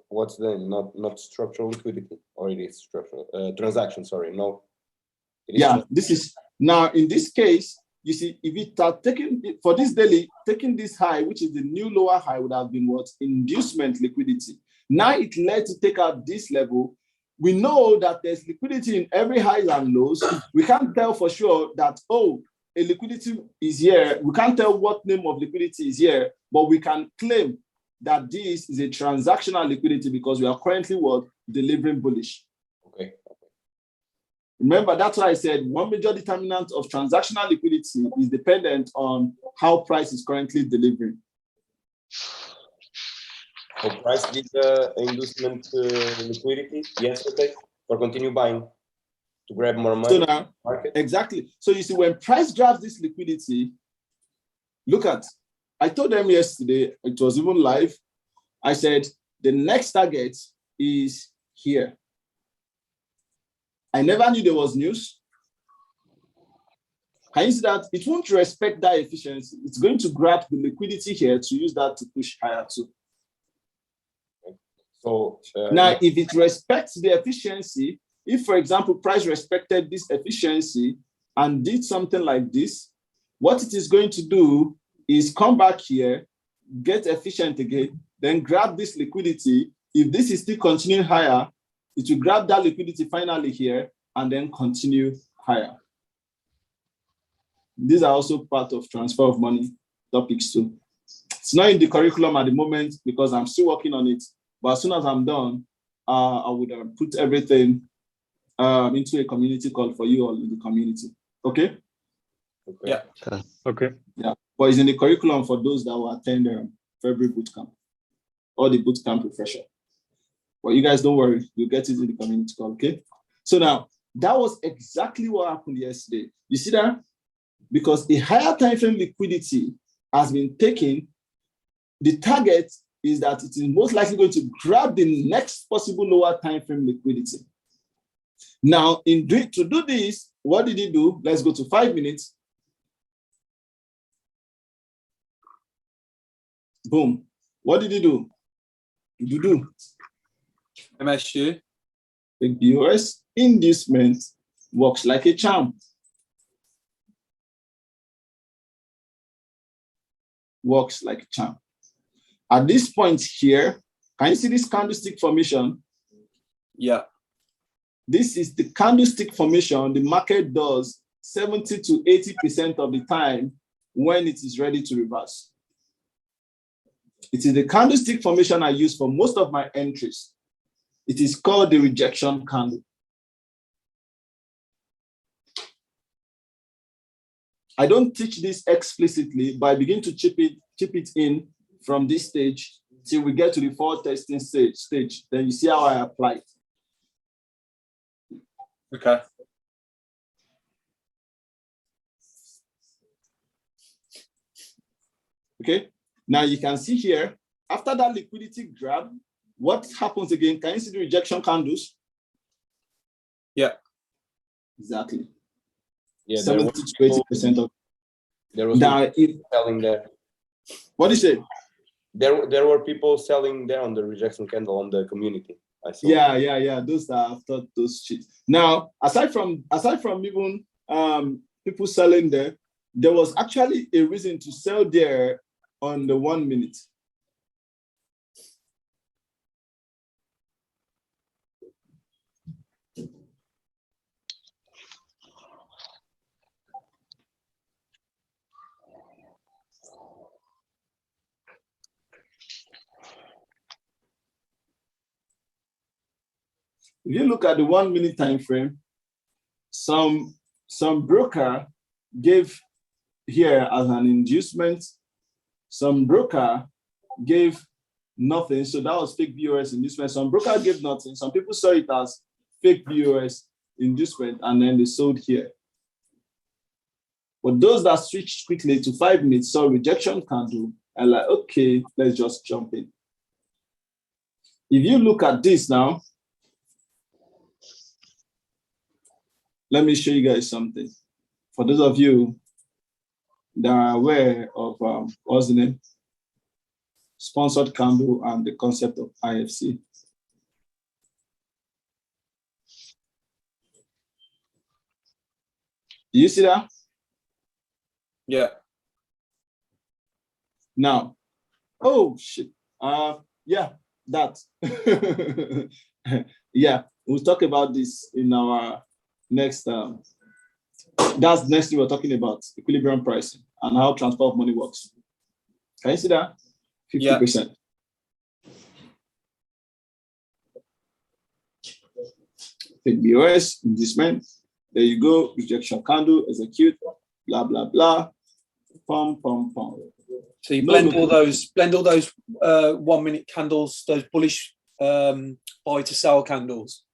what's the name? Not structural liquidity, or it is structural transaction? Sorry, no. Yeah, this is now in this case. You see, if it are taking for this daily, taking this high, which is the new lower high, would have been what? Inducement liquidity. Now it led to take out this level. We know that there's liquidity in every highs and lows. We can't tell for sure that, oh, a liquidity is here. We can't tell what name of liquidity is here, but we can claim that this is a transactional liquidity because we are currently what? Delivering bullish. Okay. Remember, that's why I said one major determinant of transactional liquidity is dependent on how price is currently delivering. So price did inducement liquidity yesterday for continue buying to grab more money. So now, market. exactly. So you see, when price grabs this liquidity, look at, I told them yesterday, it was even live. I said, the next target is here. I never knew there was news. Can you see that? It won't respect that efficiency. It's going to grab the liquidity here to use that to push higher too. So now, if it respects the efficiency, if, for example, price respected this efficiency and did something like this, what it is going to do is come back here, get efficient again, then grab this liquidity. If this is still continuing higher, it will grab that liquidity finally here and then continue higher. These are also part of transfer of money topics too. It's not in the curriculum at the moment because I'm still working on it. But as soon as I'm done, I would put everything into a community call for you all in the community. Okay? Yeah. Okay. Yeah. But it's in the curriculum for those that will attend February bootcamp or the bootcamp refresher. But you guys don't worry, you'll get it in the community call. Okay? So now, that was exactly what happened yesterday. You see that? Because a higher time frame liquidity has been taken, the target is that it is most likely going to grab the next possible lower time frame liquidity. Now, to do this, what did he do? Let's go to 5 minutes. Boom. What did he do? MSU. The BOS inducement works like a charm. Works like a charm. At this point here, can you see this candlestick formation? Yeah. This is the candlestick formation the market does 70 to 80% of the time when it is ready to reverse. It is the candlestick formation I use for most of my entries. It is called the rejection candle. I don't teach this explicitly, but I begin to chip it in from this stage till we get to the forward testing stage. Then you see how I apply it. Okay. Okay. Now you can see here, after that liquidity grab, what happens again? Can you see the rejection candles? Yeah. Exactly. Yeah, 70 to 80% of. there was Now, selling there. what do you say? There were people selling there on the rejection candle on the community. I saw. Yeah. Those that have thought those cheats. Now, aside from even people selling there was actually a reason to sell there on the 1 minute. If you look at the 1 minute time frame, some broker gave here as an inducement, some broker gave nothing, so that was fake BOS inducement. Some broker gave nothing. Some people saw it as fake BOS inducement, and then they sold here. But those that switched quickly to 5 minutes saw rejection candle and like, okay, let's just jump in. If you look at this now, let me show you guys something. For those of you that are aware of what's the name? Sponsored candle and the concept of IFC. Do you see that? Yeah. Now, oh shit. Yeah, that. Yeah, we'll talk about this in our next. That's next thing we're talking about, equilibrium pricing and how transfer of money works. Can you see that? 50%. Take BOS, inducement. There you go. Rejection candle, execute, blah, blah, blah. Pum, pum, pum. So you blend all those 1 minute candles, those bullish buy to sell candles,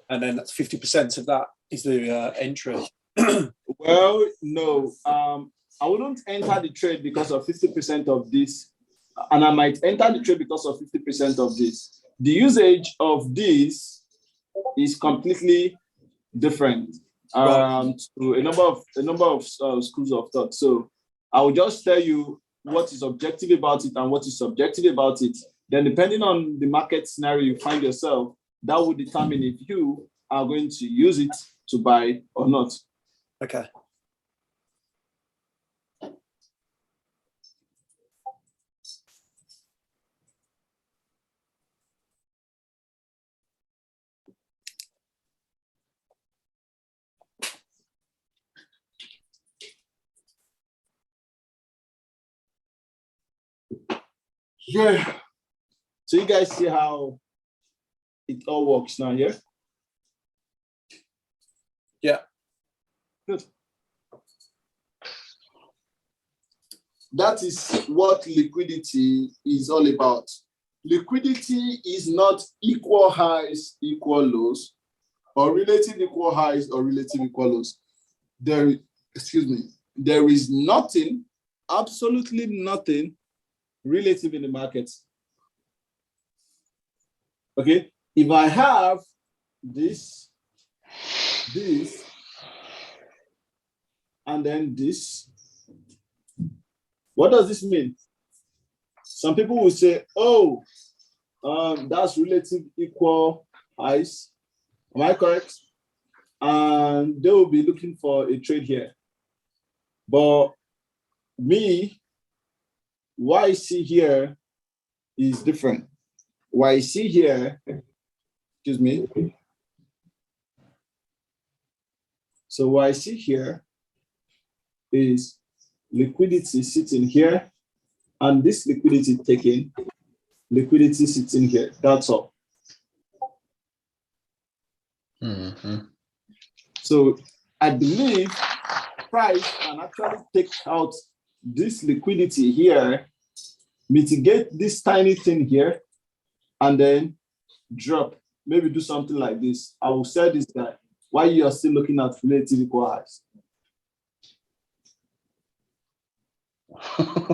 and then that's 50% of that is the entry. Well, no. I wouldn't enter the trade because of 50% of this, and I might enter the trade because of 50% of this. The usage of this is completely different to a number of schools of thought. So I will just tell you what is objective about it and what is subjective about it. Then depending on the market scenario you find yourself, that will determine if you are going to use it to buy or not. Okay. Yeah. So you guys see how it all works now, yeah? Yeah. Good. That is what liquidity is all about. Liquidity is not equal highs, equal lows, or relative equal highs or relative equal lows. There is nothing, absolutely nothing relative in the market. Okay, if I have this, and then this, what does this mean? Some people will say, oh, that's relative equal highs. Am I correct? And they will be looking for a trade here. But me, what I see here is different. What I see here, excuse me. So what I see here is liquidity sitting here, and this liquidity taken, liquidity sitting here. That's all. Mm-hmm. So I believe price can actually take out this liquidity here, mitigate this tiny thing here, and then drop. Maybe do something like this. I will say this guy while you are still looking at relative equal highs.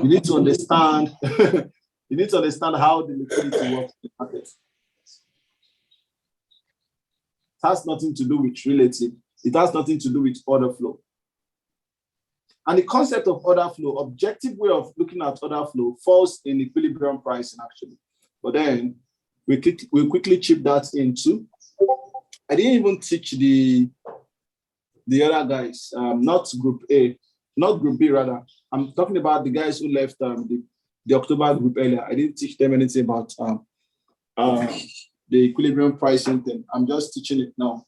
You need to understand. You need to understand how the liquidity works in the market. It has nothing to do with relative. It has nothing to do with order flow. And the concept of order flow, objective way of looking at order flow, falls in equilibrium pricing actually. But then we quickly chip that into. I didn't even teach the other guys, not group A, not group B rather. I'm talking about the guys who left the October group earlier. I didn't teach them anything about the equilibrium pricing thing. I'm just teaching it now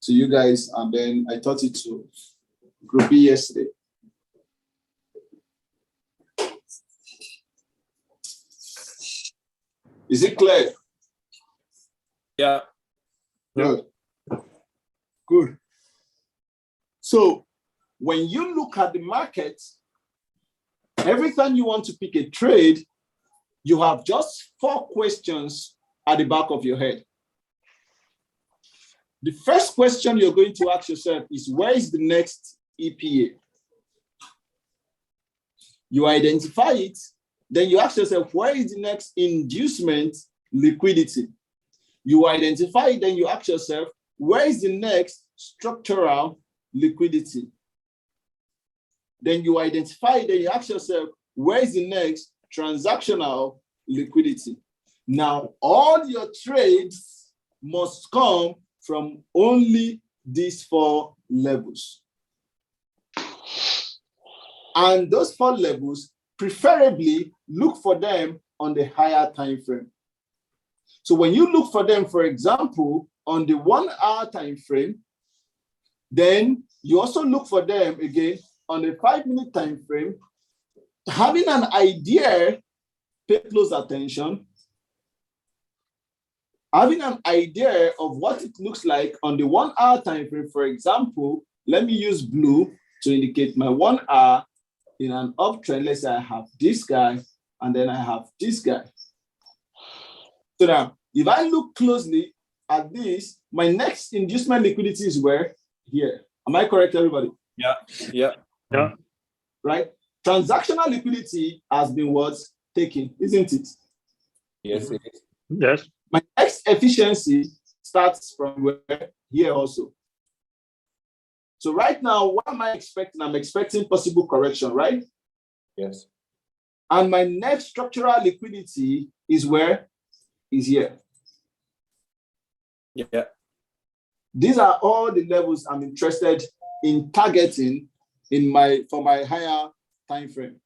to you guys, and then I taught it to group B yesterday. Is it clear? Yeah. Good. Good. So when you look at the market, every time you want to pick a trade, you have just 4 questions at the back of your head. The first question you're going to ask yourself is, where is the next EPA? You identify it, then you ask yourself, where is the next inducement liquidity? You identify it, then you ask yourself, where is the next structural liquidity? Then you identify it, then you ask yourself, where is the next transactional liquidity? Now, all your trades must come from only these 4 levels. And those 4 levels, preferably look for them on the higher time frame. So when you look for them, for example, on the 1-hour time frame, then you also look for them again on the 5-minute time frame. Having an idea, pay close attention. Having an idea of what it looks like on the 1-hour time frame, for example, let me use blue to indicate my 1 hour in an uptrend. Let's say I have this guy and then I have this guy. So now, if I look closely at this, my next inducement liquidity is where? Here. Am I correct, everybody? Yeah. Yeah. Yeah. Right? Transactional liquidity has been what's taken, isn't it? Yes, it is. Yes. My next efficiency starts from where? Here also. So right now, what am I expecting? I'm expecting possible correction, right? Yes. And my next structural liquidity is where? Is here. Yeah. These are all the levels I'm interested in targeting for my higher time frame.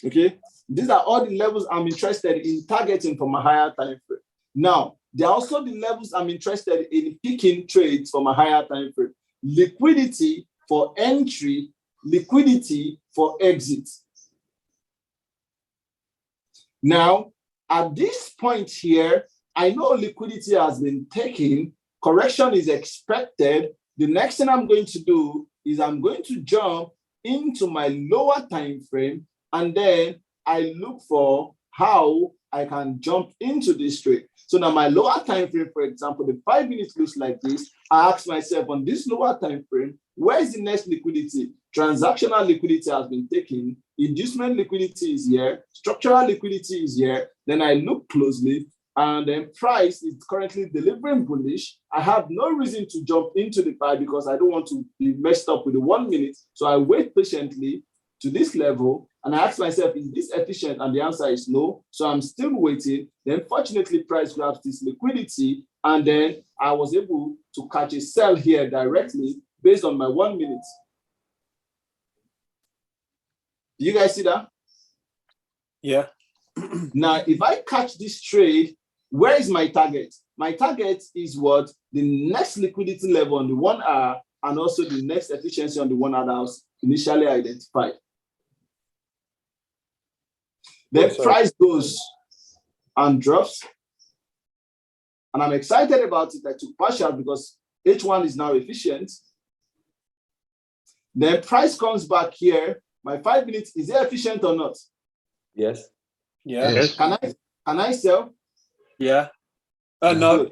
Okay, these are all the levels I'm interested in targeting for my higher time frame. Now, there are also the levels I'm interested in picking trades for my higher time frame. Liquidity for entry, liquidity for exit. Now, at this point here, I know liquidity has been taken, correction is expected. The next thing I'm going to do is I'm going to jump into my lower time frame, and then I look for how I can jump into this trade. So now my lower time frame, for example, the 5 minutes looks like this. I ask myself on this lower time frame, where is the next liquidity? Transactional liquidity has been taken. Inducement liquidity is here. Structural liquidity is here. Then I look closely, and then price is currently delivering bullish. I have no reason to jump into the buy because I don't want to be messed up with the 1 minute. So I wait patiently to this level, and I ask myself, is this efficient? And the answer is no. So I'm still waiting. Then fortunately, price grabs this liquidity, and then I was able to catch a sell here directly based on my 1 minute. Do you guys see that? Yeah. Now, if I catch this trade, where is my target? My target is what? The next liquidity level on the 1 hour, and also the next efficiency on the 1 hour that was initially identified. Then price goes and drops. And I'm excited about it. I took partial because H1 is now efficient. Then price comes back here. My 5 minutes, is it efficient or not? Yes. Yeah. Yes. Can I sell? Yeah. No.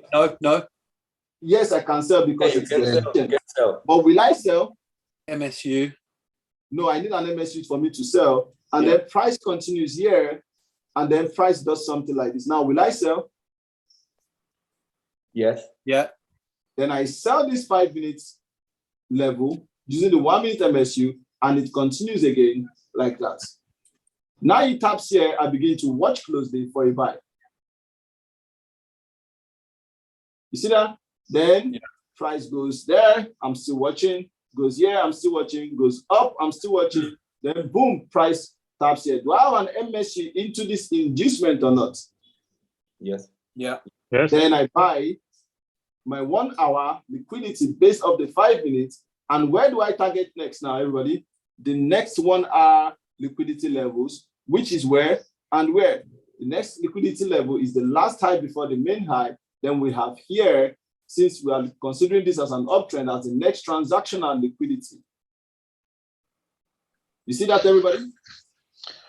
Yes, I can sell because You it's can efficient. sell. You can sell. But will I sell? MSU. No, I need an MSU for me to sell. And Yeah. then price continues here, and then price does something like this. Now, will I sell? Yes. Yeah. Then I sell this 5 minutes level using the 1 minute MSU, and it continues again like that. Now it taps here, I begin to watch closely for a buy. You see that? Then price goes there, I'm still watching, goes here, I'm still watching, goes up, I'm still watching. Then boom, price taps here. Do I have an MSU into this inducement or not? Yes. Yeah. Yes. Then I buy my 1 hour liquidity based off the 5 minutes. And where do I target next now, everybody? The next 1 hour liquidity levels, which is where and where? The next liquidity level is the last high before the main high. Then we have here, since we are considering this as an uptrend, as the next transactional liquidity. You see that, everybody?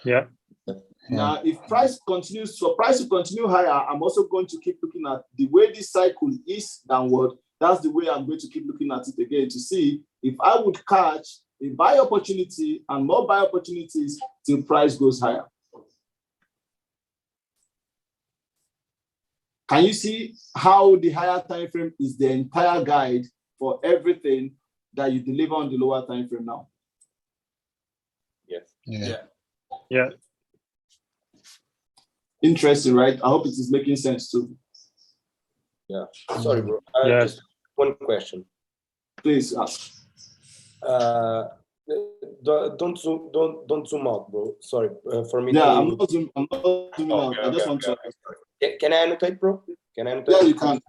Yeah. Now, if price continues, for price to continue higher, I'm also going to keep looking at the way this cycle is downward. That's the way I'm going to keep looking at it again to see if I would catch a buy opportunity and more buy opportunities till price goes higher. Can you see how the higher time frame is the entire guide for everything that you deliver on the lower time frame now? Yes. Yeah. Yeah. Interesting, right? I hope it is making sense too. Yeah. Sorry, bro. Yes. Just one question. Please ask. Don't zoom out, bro. Sorry for me. Yeah, to... I'm not zooming out. I just want to. Can I annotate, bro? Can I annotate? Yeah, you can.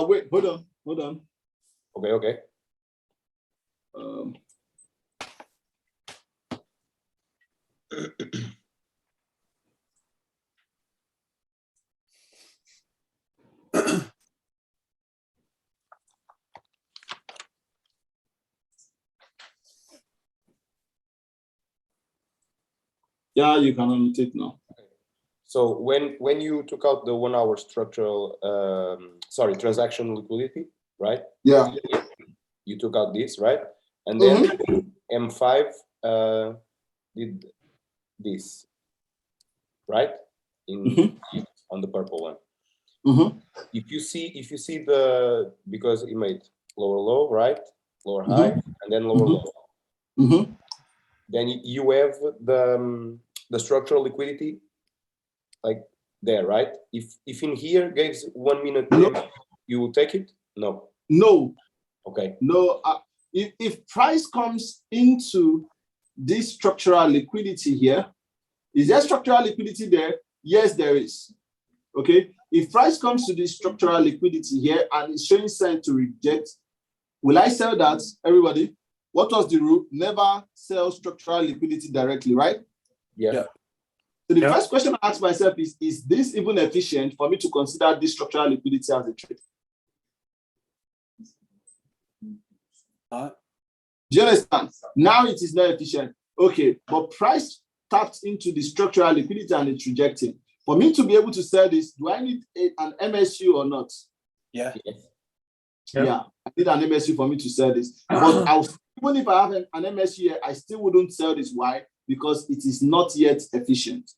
Wait, hold on. Okay. Yeah, you can annotate now. So when you took out the 1 hour structural, transaction liquidity, right? Yeah. You took out this, right? And then M5 did this, right? On the purple one. If you see the, because it made lower low, right? Lower high, and then lower low. Then you have the structural liquidity, like there, right? If in here gives 1 minute, No. you will take it? No. No. Okay. No. If price comes into this structural liquidity here, is there structural liquidity there? Yes, there is. Okay. If price comes to this structural liquidity here and it's showing sign to reject, will I sell that, everybody? What was the rule? Never sell structural liquidity directly, right? Yeah. So the first question I ask myself is this even efficient for me to consider this structural liquidity as a trade? Do you understand? Now it is not efficient. Okay, but price tapped into the structural liquidity and it's rejecting. For me to be able to sell this, do I need an MSU or not? Yeah. Yeah, I need an MSU for me to sell this. But even if I have an MSU here, I still wouldn't sell this. Why? Because it is not yet efficient.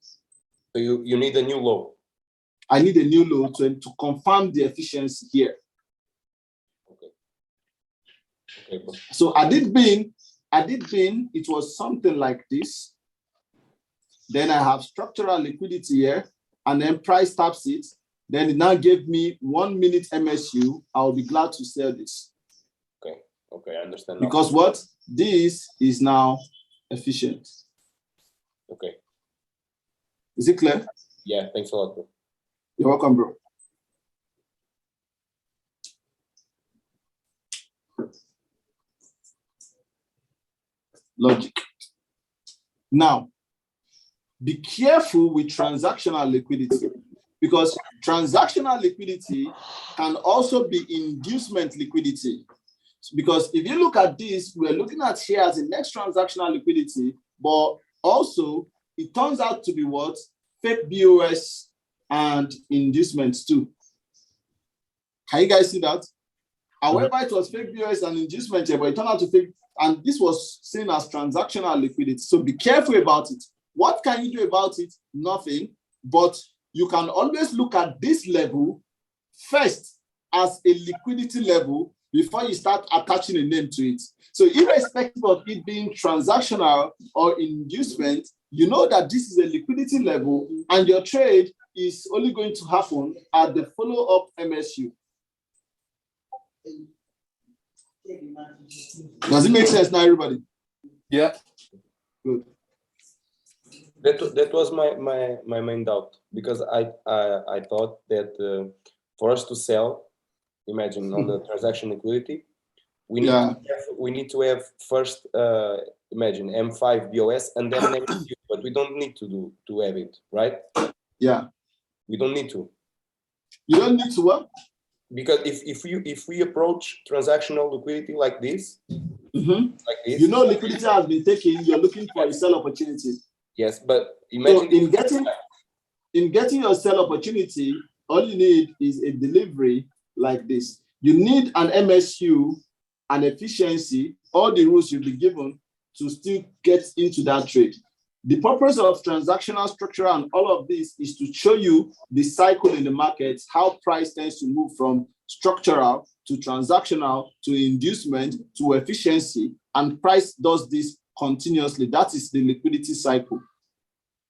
So you need a new low. I need a new low to confirm the efficiency here. Okay. So I did bin, it was something like this. Then I have structural liquidity here, and then price taps it. Then it now gave me 1 minute MSU. I'll be glad to sell this. Okay, I understand now. Because what? This is now efficient. Okay. Is it clear? Yeah, thanks a lot, bro. You're welcome, bro. Logic. Now, be careful with transactional liquidity, because transactional liquidity can also be inducement liquidity. Because if you look at this, we're looking at here as a next transactional liquidity, but also it turns out to be what? Fake BOS and inducements too. Can you guys see that? However, it was fake BOS and inducement here, but it turned out to fake, and this was seen as transactional liquidity. So be careful about it. What can you do about it? Nothing, but you can always look at this level first as a liquidity level before you start attaching a name to it. So irrespective of it being transactional or inducement, you know that this is a liquidity level and your trade is only going to happen at the follow-up MSU. Does it make sense now, everybody? Yeah. Good. That was my main doubt, because I thought that for us to sell, imagine on the transaction liquidity, we need to have first imagine M5 BOS and then an MSU, but we don't need to have it, right? Yeah. We don't need to. You don't need to what? Because if we approach transactional liquidity like this, like this, you know, liquidity has been taken. You're looking for a sell opportunity. Yes, but imagine so in getting your sell opportunity, all you need is a delivery like this. You need an MSU, an efficiency, all the rules you'll be given to still get into that trade. The purpose of transactional structure and all of this is to show you the cycle in the market, how price tends to move from structural to transactional to inducement to efficiency, and price does this continuously. That is the liquidity cycle.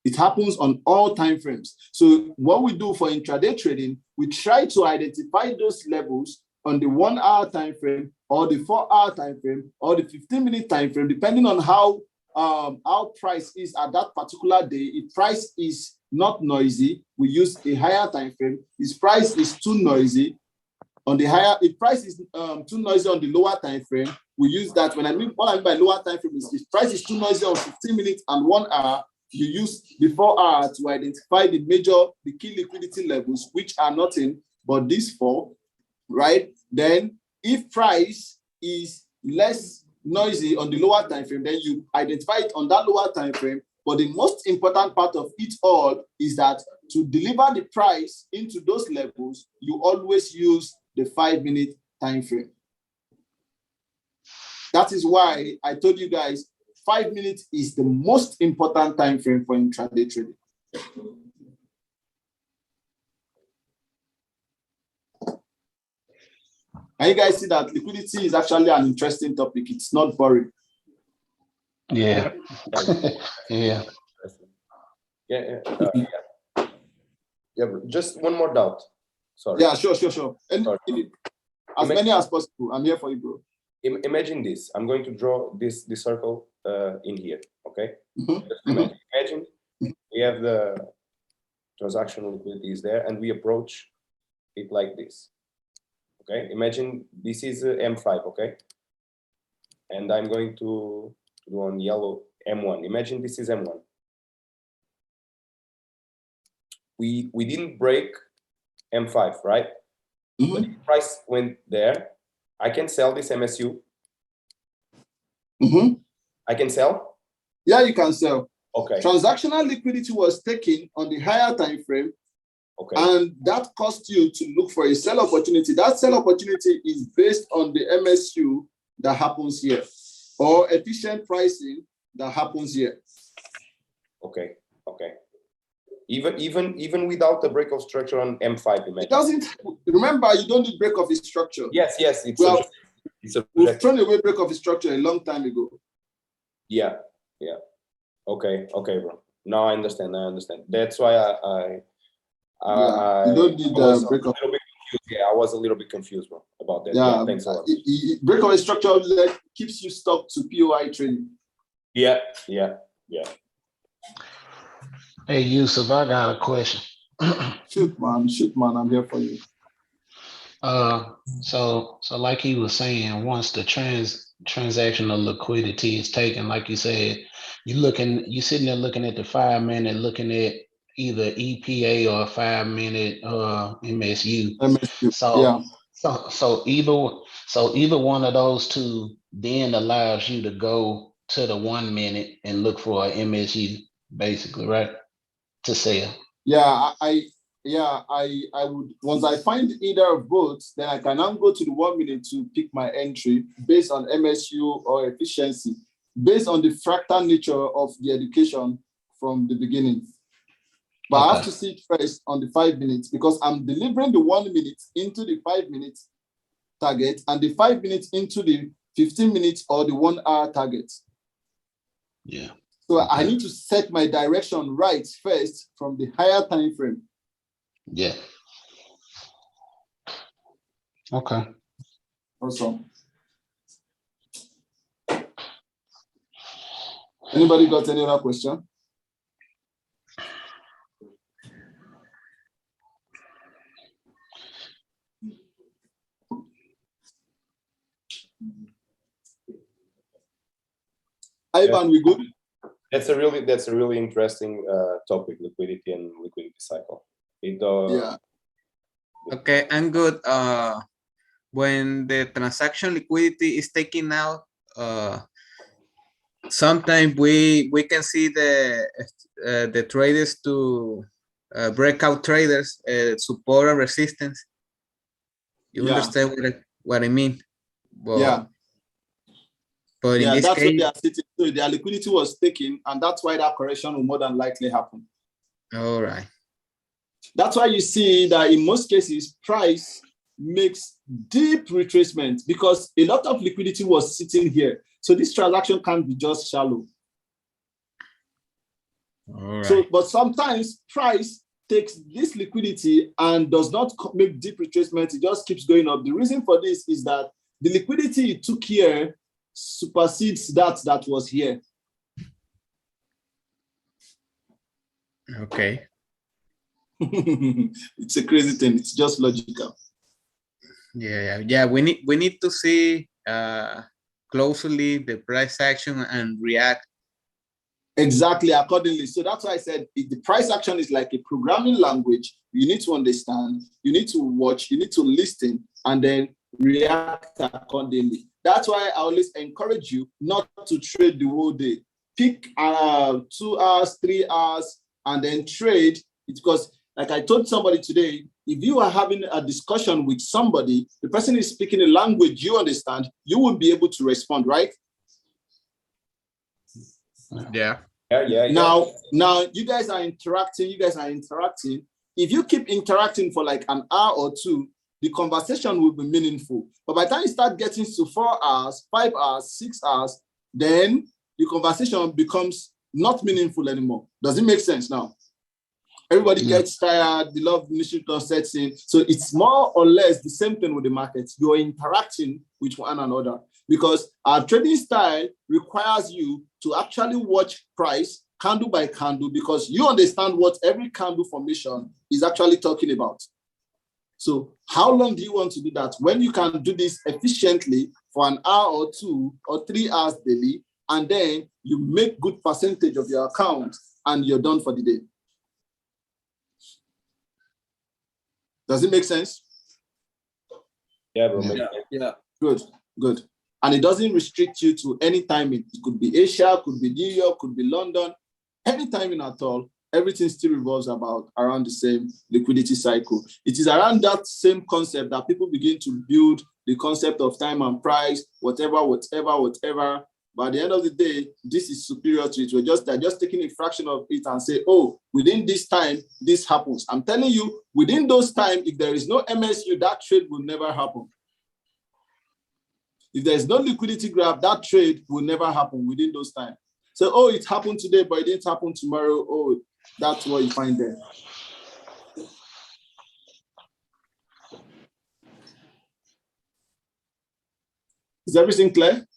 It happens on all time frames. So what we do for intraday trading, we try to identify those levels on the 1 hour time frame or the 4 hour time frame or the 15-minute time frame, depending on how price is at that particular day. If price is not noisy, we use a higher time frame. If price is too noisy on the higher, if price is too noisy on the lower time frame, we use that. What I mean by lower time frame is if price is too noisy on 15 minutes and 1 hour, you use the 4 hour to identify the key liquidity levels, which are nothing but these four, right? Then if price is less noisy on the lower time frame, then you identify it on that lower time frame. But the most important part of it all is that to deliver the price into those levels, you always use the 5-minute time frame. That is why I told you guys 5 minutes is the most important time frame for intraday trading. And you guys see that liquidity is actually an interesting topic. It's not boring. Yeah. Yeah. Yeah. Yeah, just one more doubt. Sorry. Yeah, sure. And Sorry. as many as possible. I'm here for you, bro. Imagine this. I'm going to draw this circle in here. Okay. Mm-hmm. Imagine we have the transactional liquidity is there, and we approach it like this. Okay. Imagine this is M5. Okay. And I'm going to do on yellow M1. Imagine this is M1. We didn't break M5, right? Mm-hmm. But the price went there. I can sell this MSU. Mm-hmm. I can sell? Yeah, you can sell. Okay. Transactional liquidity was taken on the higher time frame. Okay. And that caused you to look for a sell opportunity. That sell opportunity is based on the MSU that happens here, or efficient pricing that happens here. Okay. Even without the break of structure on M5, imagine. It doesn't. Remember, you don't need break of the structure. Yes. We've thrown away break of the structure a long time ago. Yeah. Okay, bro. Now I understand. That's why you don't need the break of. I was a little bit confused, bro, about that. Yeah, thanks a lot. Break of the structure keeps you stuck to POI trading. Yeah. Hey, Yusuf, I got a question. Shoot, man, I'm here for you. So like he was saying, once the transactional liquidity is taken, like you said, you sitting there looking at the 5 minute, looking at either EPA or 5 minute MSU. So either one of those two then allows you to go to the 1 minute and look for an MSU, basically, right? To sell. Yeah, I would, once I find either of both, then I can now go to the 1 minute to pick my entry based on MSU or efficiency, based on the fractal nature of the education from the beginning. But I have to see it first on the 5 minutes, because I'm delivering the 1 minute into the 5 minutes target and the 5 minutes into the 15 minutes or the 1 hour target. Yeah. So I need to set my direction right first from the higher time frame. Yeah. Okay. Awesome. Anybody got any other question? Ivan, we good? That's a really interesting topic, liquidity and liquidity cycle. Yeah. Okay, I'm good. When the transaction liquidity is taken out, sometimes we can see the traders to breakout traders, support and resistance. You understand what I mean? Well, yeah. But in this that's case, what they are sitting. So their liquidity was taken, and that's why that correction will more than likely happen. All right. That's why you see that in most cases, price makes deep retracement because a lot of liquidity was sitting here. So this transaction can't be just shallow. All right. So, but sometimes price takes this liquidity and does not make deep retracement. It just keeps going up. The reason for this is that the liquidity it took here supersedes that was here. Okay. It's a crazy thing. It's just logical. Yeah. We need to see closely the price action and react exactly accordingly. So that's why I said the price action is like a programming language. You need to understand, you need to watch, you need to listen, and then react accordingly. That's why I always encourage you not to trade the whole day. Pick 2 hours, 3 hours, and then trade. It's because, like I told somebody today, if you are having a discussion with somebody, the person is speaking a language you understand, you will be able to respond, right? Yeah. Now you guys are interacting. If you keep interacting for like an hour or two, the conversation will be meaningful. But by the time you start getting to 4 hours, 5 hours, 6 hours, then the conversation becomes not meaningful anymore. Does it make sense now? Everybody gets tired, the law of diminishing returns sets in. So it's more or less the same thing with the market. You're interacting with one another because our trading style requires you to actually watch price candle by candle because you understand what every candle formation is actually talking about. So how long do you want to do that? When you can do this efficiently for an hour or 2 or 3 hours daily, and then you make good percentage of your account and you're done for the day. Does it make sense? Yeah, bro. Yeah. Good. And it doesn't restrict you to any timing. It could be Asia, could be New York, could be London, any timing at all. Everything still revolves around the same liquidity cycle. It is around that same concept that people begin to build the concept of time and price, whatever. By the end of the day, this is superior to it. They're just taking a fraction of it and say, oh, within this time, this happens. I'm telling you, within those time, if there is no MSU, that trade will never happen. If there is no liquidity graph, that trade will never happen within those time. So, oh, it happened today, but it didn't happen tomorrow. Oh, that's what you find there. Is everything clear?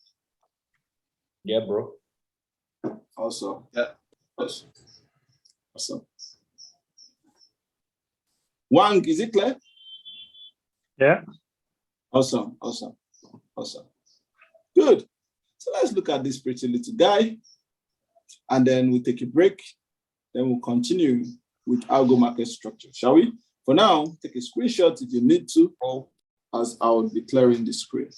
Yeah, bro. Awesome. Yeah. Awesome. Wang, is it clear? Yeah. Awesome. Good. So let's look at this pretty little guy. And then we'll take a break. Then we'll continue with algo market structure, shall we? For now, take a screenshot if you need to, as I will be clearing the screen.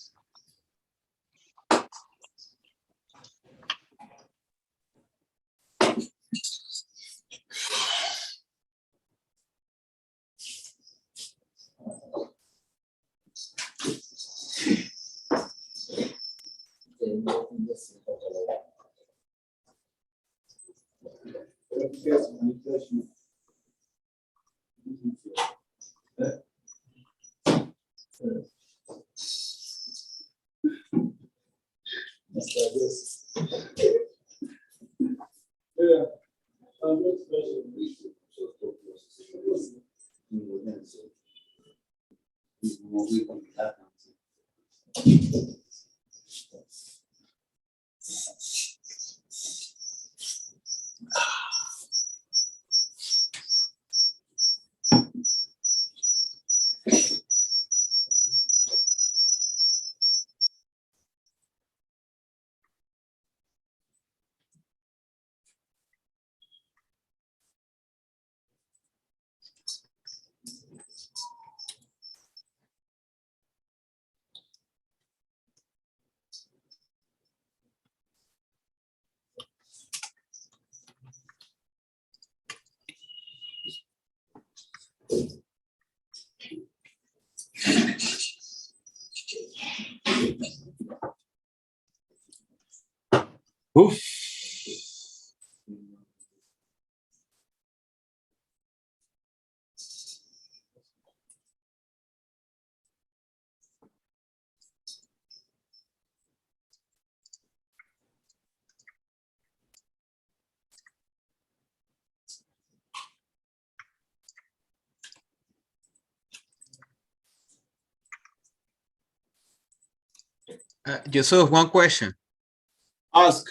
Oof. Yusuf, one question. Ask.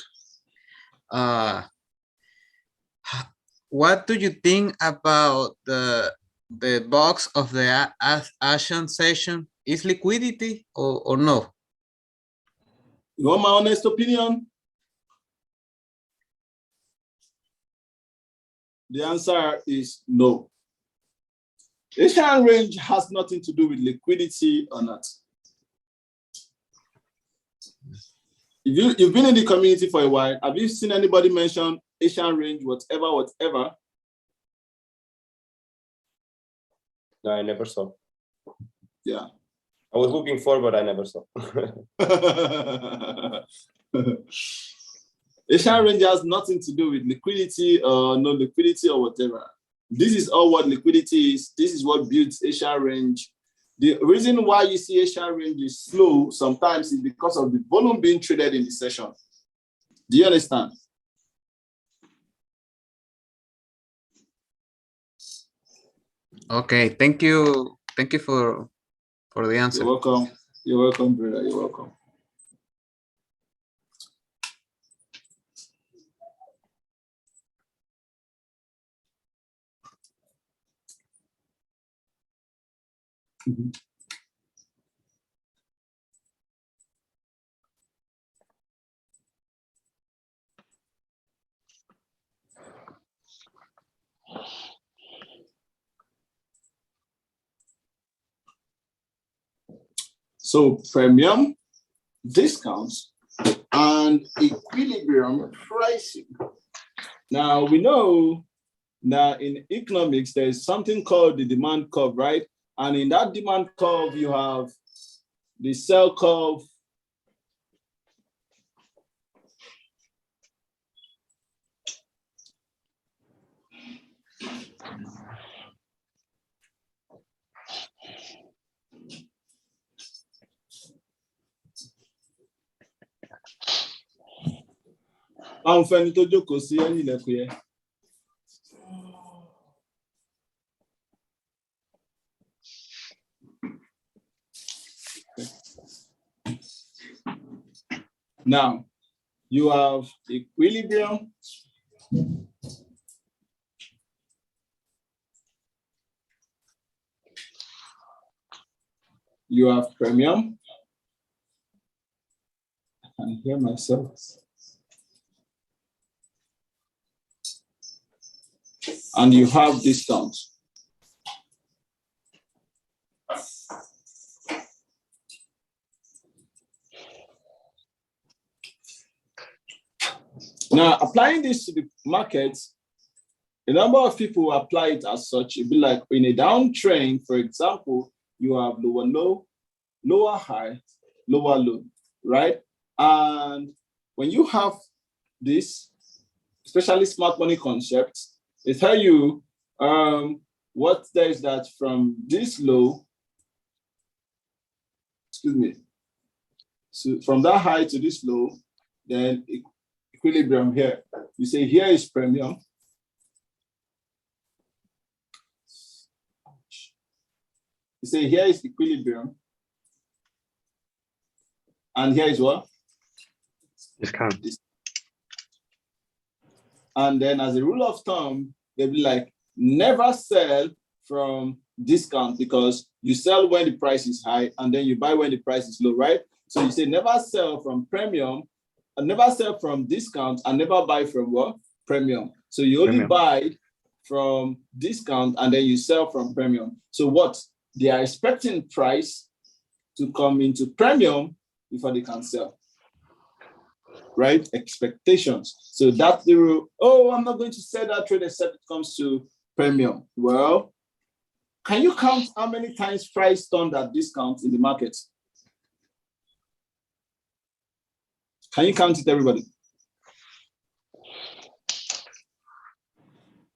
What do you think about the box of the Asian session? Is liquidity or no? You want my honest opinion? The answer is no. Asian range has nothing to do with liquidity or not. If you've been in the community for a while, have you seen anybody mention Asian range, whatever? No, I never saw. Yeah. I was looking for, but I never saw. Asian range has nothing to do with liquidity or no liquidity or whatever. This is all what liquidity is. This is what builds Asian range. The reason why you see Asian range is slow sometimes is because of the volume being traded in the session. Do you understand? Okay, thank you. Thank you for the answer. You're welcome. You're welcome, brother. You're welcome. So premium, discounts, and equilibrium pricing. Now we know that in economics, there is something called the demand curve, right? And in that demand curve, you have the sell curve, now you have equilibrium, you have premium. I can hear myself. And you have discount. Now, applying this to the market, a number of people apply it as such. It'd be like in a downtrend, for example, you have lower low, lower high, lower low, right? And when you have this, especially smart money concepts, they tell you what there is that from this low, excuse me, so from that high to this low, then equilibrium here. You say here is premium. You say here is equilibrium. And here is what? Discount. And then as a rule of thumb, they'll be like, never sell from discount because you sell when the price is high and then you buy when the price is low, right? So you say never sell from premium, and never sell from discount, and never buy from what? Premium. So you only buy from discount and then you sell from premium. So what? They are expecting price to come into premium before they can sell. Right? Expectations. So that's the rule. Oh, I'm not going to sell that trade except it comes to premium. Well, can you count how many times price turned at discount in the market? Can you count it, everybody?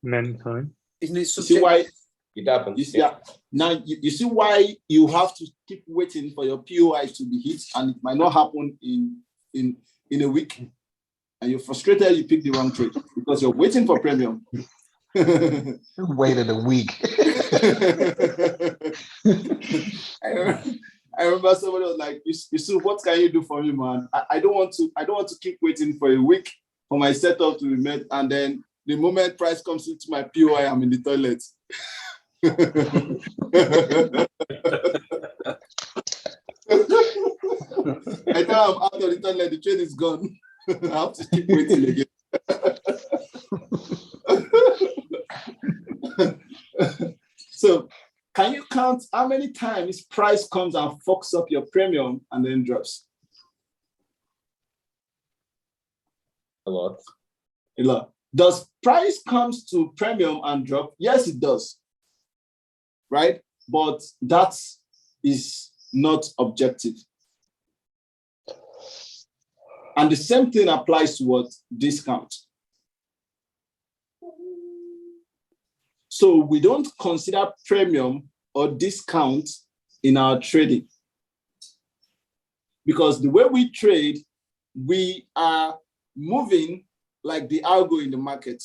Many times. Isn't it You see why it happens? You see, yeah. Now you see why you have to keep waiting for your POI to be hit, and it might not happen in a week, and you're frustrated. You pick the wrong trade because you're waiting for premium. Waited a week. I remember somebody was like, "You see, what can you do for me, man? I don't want to keep waiting for a week for my setup to be met, and then the moment price comes into my POI, I'm in the toilet." I thought I'm out of the toilet, the trade is gone. I have to keep waiting again. So can you count how many times price comes and fucks up your premium and then drops? A lot. A lot. Does price comes to premium and drop? Yes, it does. Right? But that is not objective. And the same thing applies to what? Discount. So we don't consider premium or discount in our trading. Because the way we trade, we are moving like the algo in the market.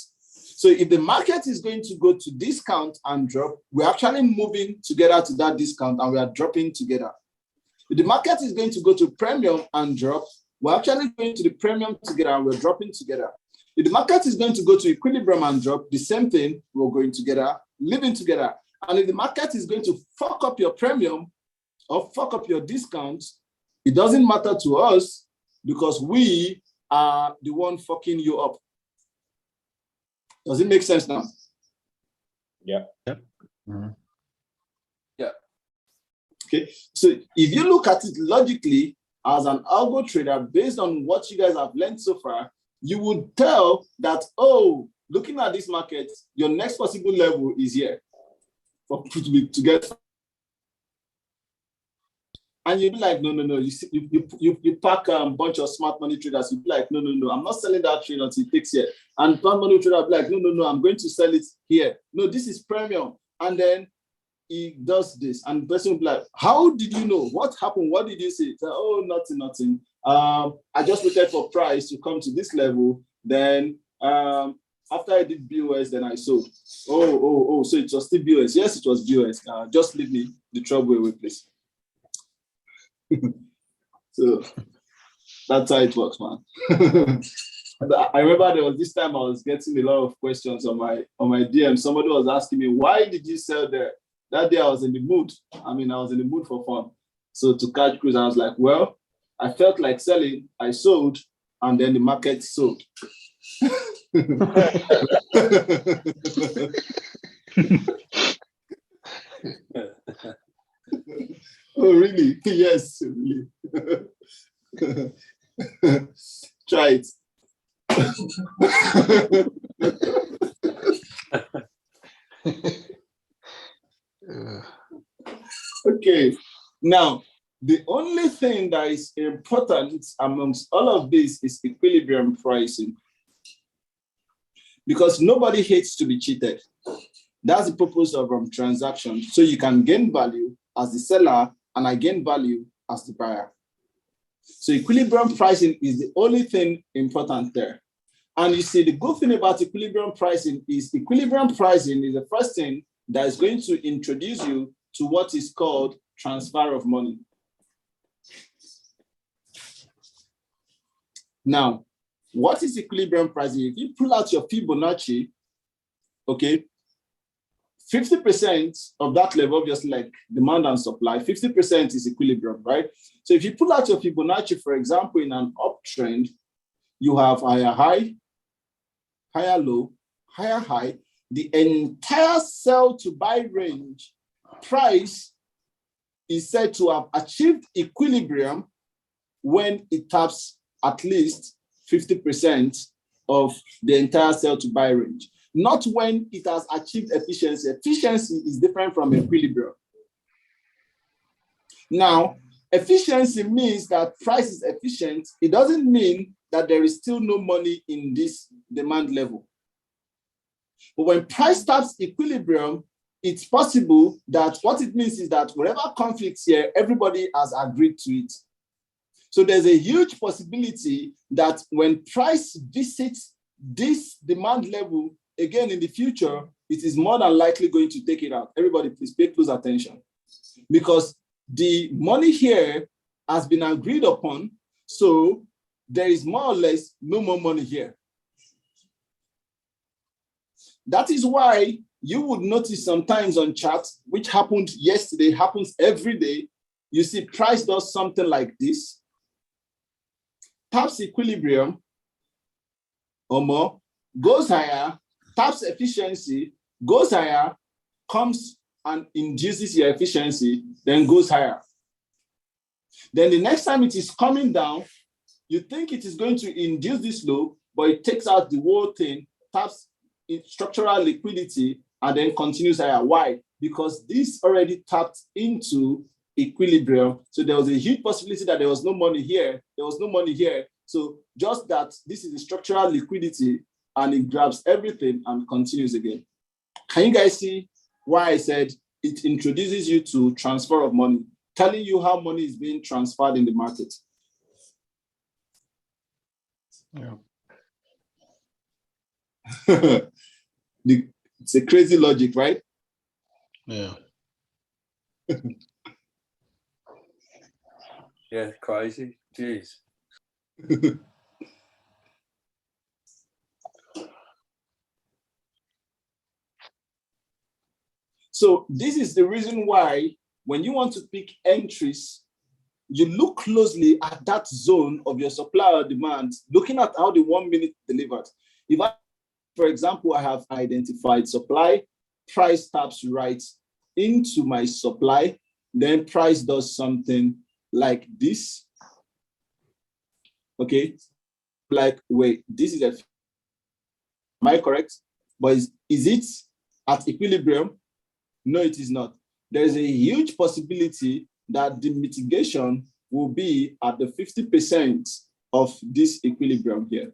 So if the market is going to go to discount and drop, we're actually moving together to that discount and we are dropping together. If the market is going to go to premium and drop, we're actually going to the premium together and we're dropping together. If the market is going to go to equilibrium and drop, the same thing, we're going together, living together. And if the market is going to fuck up your premium or fuck up your discount, it doesn't matter to us because we are the one fucking you up. Does it make sense now? Yeah. Mhm. Yeah. Okay. So if you look at it logically as an algo trader, based on what you guys have learned so far, you would tell that, oh, looking at this market, your next possible level is here for to get. And you'd be like, no. You pack a bunch of smart money traders. You'd be like, no. I'm not selling that trade until it takes here. And smart money trader will be like, no. I'm going to sell it here. No, this is premium. And then he does this. And the person will be like, how did you know? What happened? What did you say? Say, oh, nothing. I just waited for price to come to this level. Then after I did BOS, then I sold. Oh, so it was still BOS. Yes, it was BOS. Just leave me the trouble away, please. So that's how it works, man. I remember there was this time I was getting a lot of questions on my DM. Somebody was asking me, why did you sell there? That day I was in the mood. I was in the mood for fun. So to catch cruise, I was like, well, I felt like selling, I sold, and then the market sold. Oh, really? Yes, really. Try it. Okay. Now, the only thing that is important amongst all of this is equilibrium pricing. Because nobody hates to be cheated. That's the purpose of transactions. So you can gain value as the seller and I gain value as the buyer. So equilibrium pricing is the only thing important there. And you see, the good thing about equilibrium pricing is the first thing that is going to introduce you to what is called transfer of money. Now, what is equilibrium pricing? If you pull out your Fibonacci, okay, 50% of that level, obviously like demand and supply, 50% is equilibrium, right? So if you pull out your Fibonacci, for example, in an uptrend, you have higher high, higher low, higher high. The entire sell to buy range price is said to have achieved equilibrium when it taps at least 50% of the entire sell to buy range. Not when it has achieved efficiency. Efficiency is different from equilibrium. Now, efficiency means that price is efficient. It doesn't mean that there is still no money in this demand level. But when price taps equilibrium, it's possible that what it means is that whatever conflicts here, everybody has agreed to it. So there's a huge possibility that when price visits this demand level, again, in the future, it is more than likely going to take it out. Everybody, please pay close attention. Because the money here has been agreed upon, so there is more or less no more money here. That is why you would notice sometimes on charts, which happened yesterday, happens every day, you see price does something like this, taps equilibrium or more, goes higher, taps efficiency, goes higher, comes and induces your efficiency, then goes higher. Then the next time it is coming down, you think it is going to induce this low, but it takes out the whole thing, taps structural liquidity, and then continues higher. Why? Because this already tapped into equilibrium. So there was a huge possibility that there was no money here. There was no money here. So just that this is the structural liquidity, and it grabs everything and continues again. Can you guys see why I said it introduces you to transfer of money, telling you how money is being transferred in the market? Yeah. It's a crazy logic, right? Yeah. Yeah, crazy. Jeez. So this is the reason why when you want to pick entries, you look closely at that zone of your supply or demand, looking at how the 1 minute delivered. If I, for example, I have identified supply, price taps right into my supply, then price does something like this. Okay, like, wait, this is a, am I correct? But is it at equilibrium? No, it is not. There is a huge possibility that the mitigation will be at the 50% of this equilibrium here.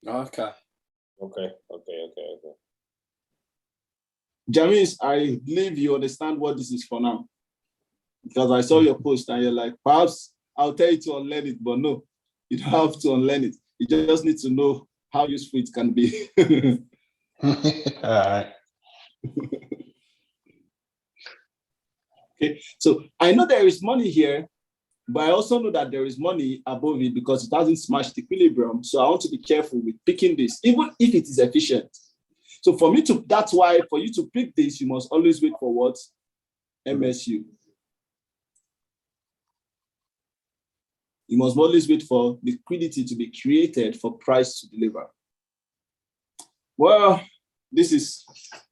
Okay. Okay. James, I believe you understand what this is for now. Because I saw your post and you're like, perhaps I'll tell you to unlearn it, but no, you don't have to unlearn it. You just need to know how useful it can be. All right. Okay, so I know there is money here, but I also know that there is money above it because it hasn't smashed equilibrium. So I want to be careful with picking this, even if it is efficient. So for me to, that's why for you to pick this, you must always wait for what? MSU. You must always wait for liquidity to be created for price to deliver. Well, this is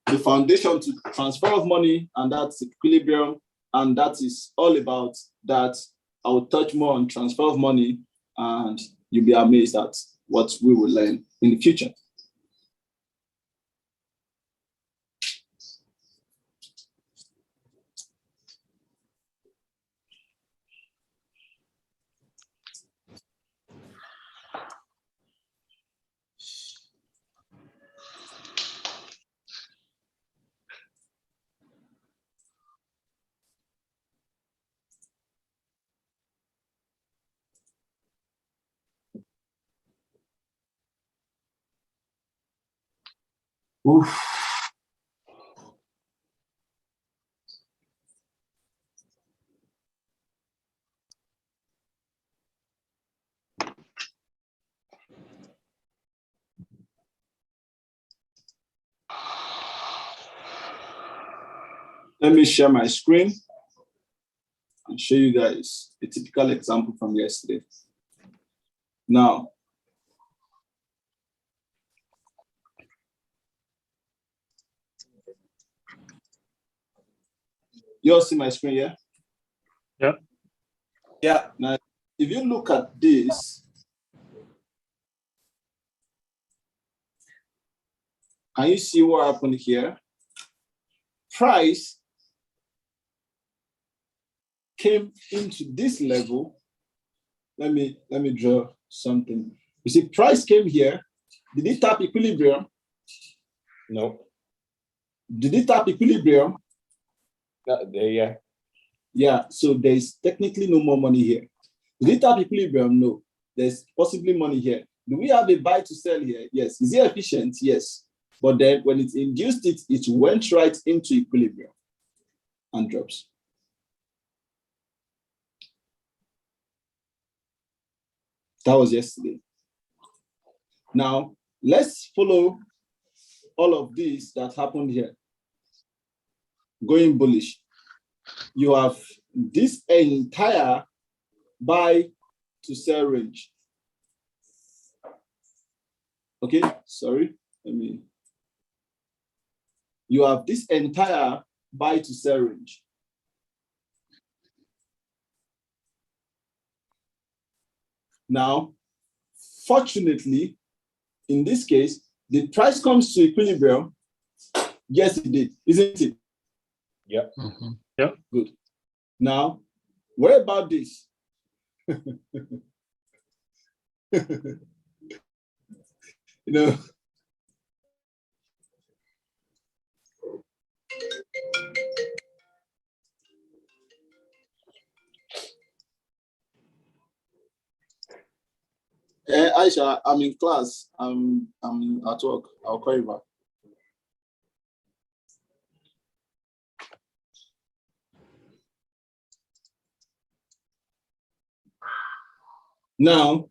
the foundation to transfer of money, and that's equilibrium, and that is all about that. I will touch more on transfer of money, and you'll be amazed at what we will learn in the future. Oof. Let me share my screen and show you guys a typical example from yesterday. Now, you all see my screen, yeah? Yeah. Yeah. Now, if you look at this, can you see what happened here? Price came into this level. Let me draw something. You see, price came here. Did it tap equilibrium? No. Did it tap equilibrium? Yeah. Yeah, so there's technically no more money here. Did it tap equilibrium? No. There's possibly money here. Do we have a buy to sell here? Yes. Is it efficient? Yes. But then when it induced it, it went right into equilibrium and drops. That was yesterday. Now, let's follow all of this that happened here. Going bullish. You have this entire buy to sell range. Okay, sorry. You have this entire buy to sell range. Now, fortunately, in this case, the price comes to equilibrium. Yes, it did, isn't it? Yeah. Mm-hmm. Yeah. Good. Now, what about this? You know, Aisha, I'm in class. I'm at work. I'll call you back. Now,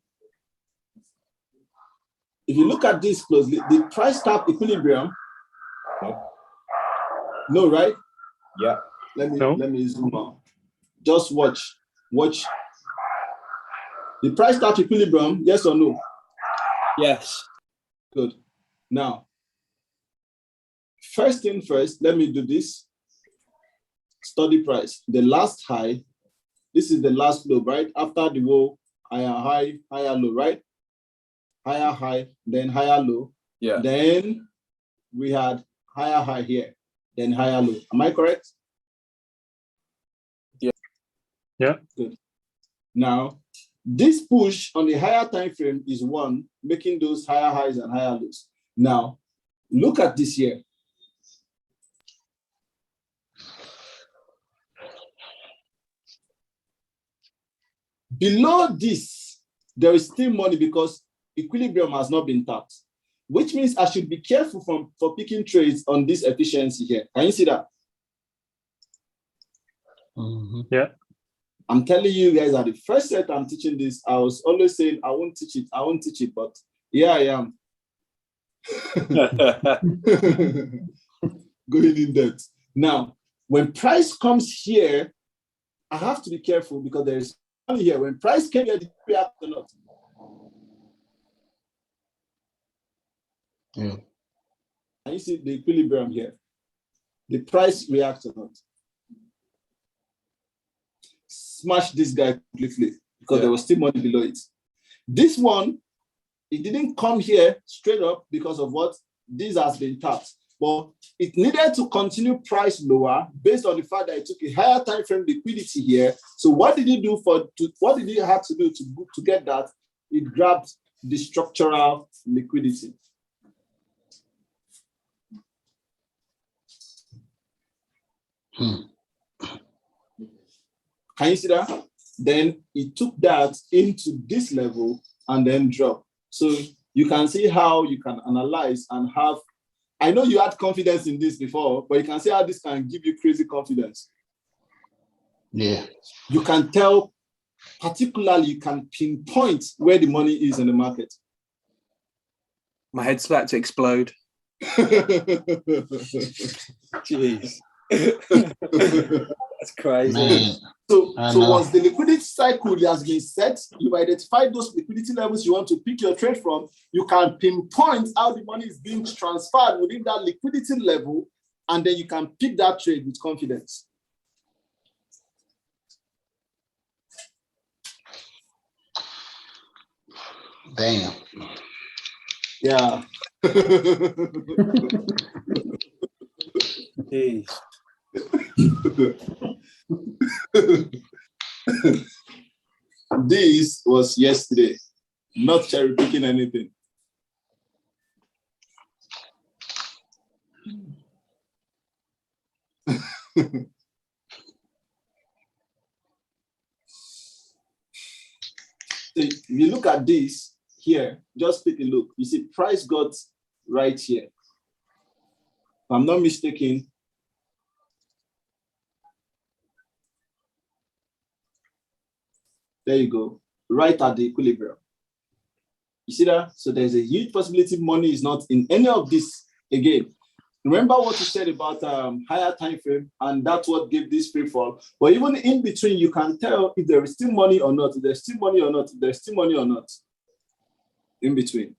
if you look at this closely, the price cap equilibrium. No, right? Yeah. Let me zoom out. Just watch. The price cap equilibrium, yes or no? Yes. Good. Now, first thing first, let me do this. Study price. The last high, this is the last low, right? After the wall, higher high, higher low, right? Higher high, then higher low. Yeah. Then we had higher high here, then higher low. Am I correct? Yeah. Yeah. Good. Now, this push on the higher time frame is one, making those higher highs and higher lows. Now, look at this here. Below this, there is still money because equilibrium has not been tapped, which means I should be careful for picking trades on this efficiency here. Can you see that? Mm-hmm. Yeah. I'm telling you guys that the first set I'm teaching this, I was always saying, I won't teach it, but here I am. Going in depth. Now, when price comes here, I have to be careful because there is money here. When price came here, did it react or not? Yeah. Can you see the equilibrium here? The price reacts or not? Smash this guy completely because there was still money below it. This one, it didn't come here straight up because of what? This has been tapped. But it needed to continue price lower based on the fact that it took a higher time frame liquidity here. So what did he do what did he have to do to get that? It grabbed the structural liquidity. Can you see that? Then it took that into this level and then dropped. So you can see how you can analyze and have, I know you had confidence in this before, but you can see how this can give you crazy confidence. Yeah. You can tell, particularly you can pinpoint where the money is in the market. My head's about to explode. Jeez. That's crazy. Man, So once the liquidity cycle has been set, you've identified those liquidity levels you want to pick your trade from, you can pinpoint how the money is being transferred within that liquidity level, and then you can pick that trade with confidence. damn. Yeah. Jeez. This was yesterday, not cherry picking anything. If you look at this here, just take a look. You see, price got right here. If I'm not mistaken, there you go, right at the equilibrium. You see that? So there's a huge possibility money is not in any of this again. Remember what you said about higher time frame, and that's what gave this free fall. But even in between, you can tell if there is still money or not, if there's still money or not, if there's still money or not in between.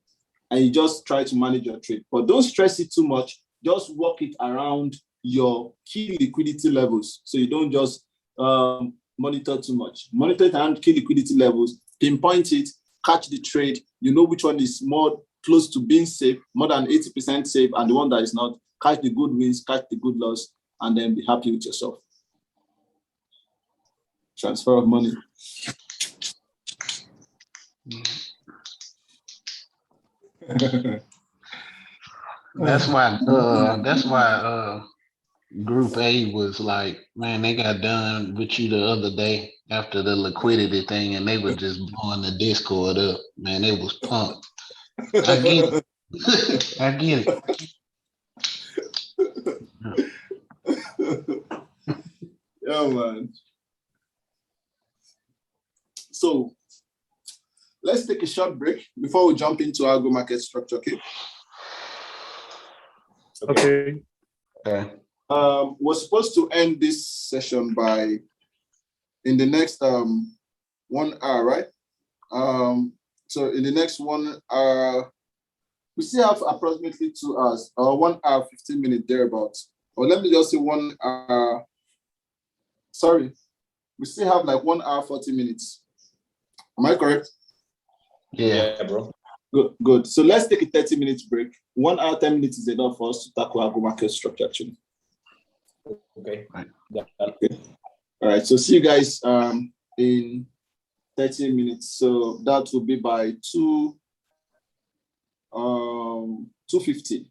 And you just try to manage your trade. But don't stress it too much. Just work it around your key liquidity levels. So you don't just monitor too much. Monitor it around key liquidity levels, pinpoint it, catch the trade. You know which one is more close to being safe, more than 80% safe, and the one that is not. Catch the good wins, catch the good loss, and then be happy with yourself. Transfer of money. That's why Group A was like, man, they got done with you the other day after the liquidity thing, and they were just blowing the Discord up. Man, it was pumped. I get it. I get it. Yeah, man. So let's take a short break before we jump into algo market structure. Okay. Okay. Okay. We're supposed to end this session by in the next 1 hour, right? So in the next 1 hour, we still have approximately 2 hours, 1 hour, 15 minutes thereabouts. Or let me just say 1 hour. Sorry, we still have like 1 hour, 40 minutes. Am I correct? Yeah, bro. Good. So let's take a 30 minutes break. 1 hour, 10 minutes is enough for us to tackle algo market structure actually. Okay. Yeah. Okay. All right. So see you guys in 30 minutes. So that will be by 2:50.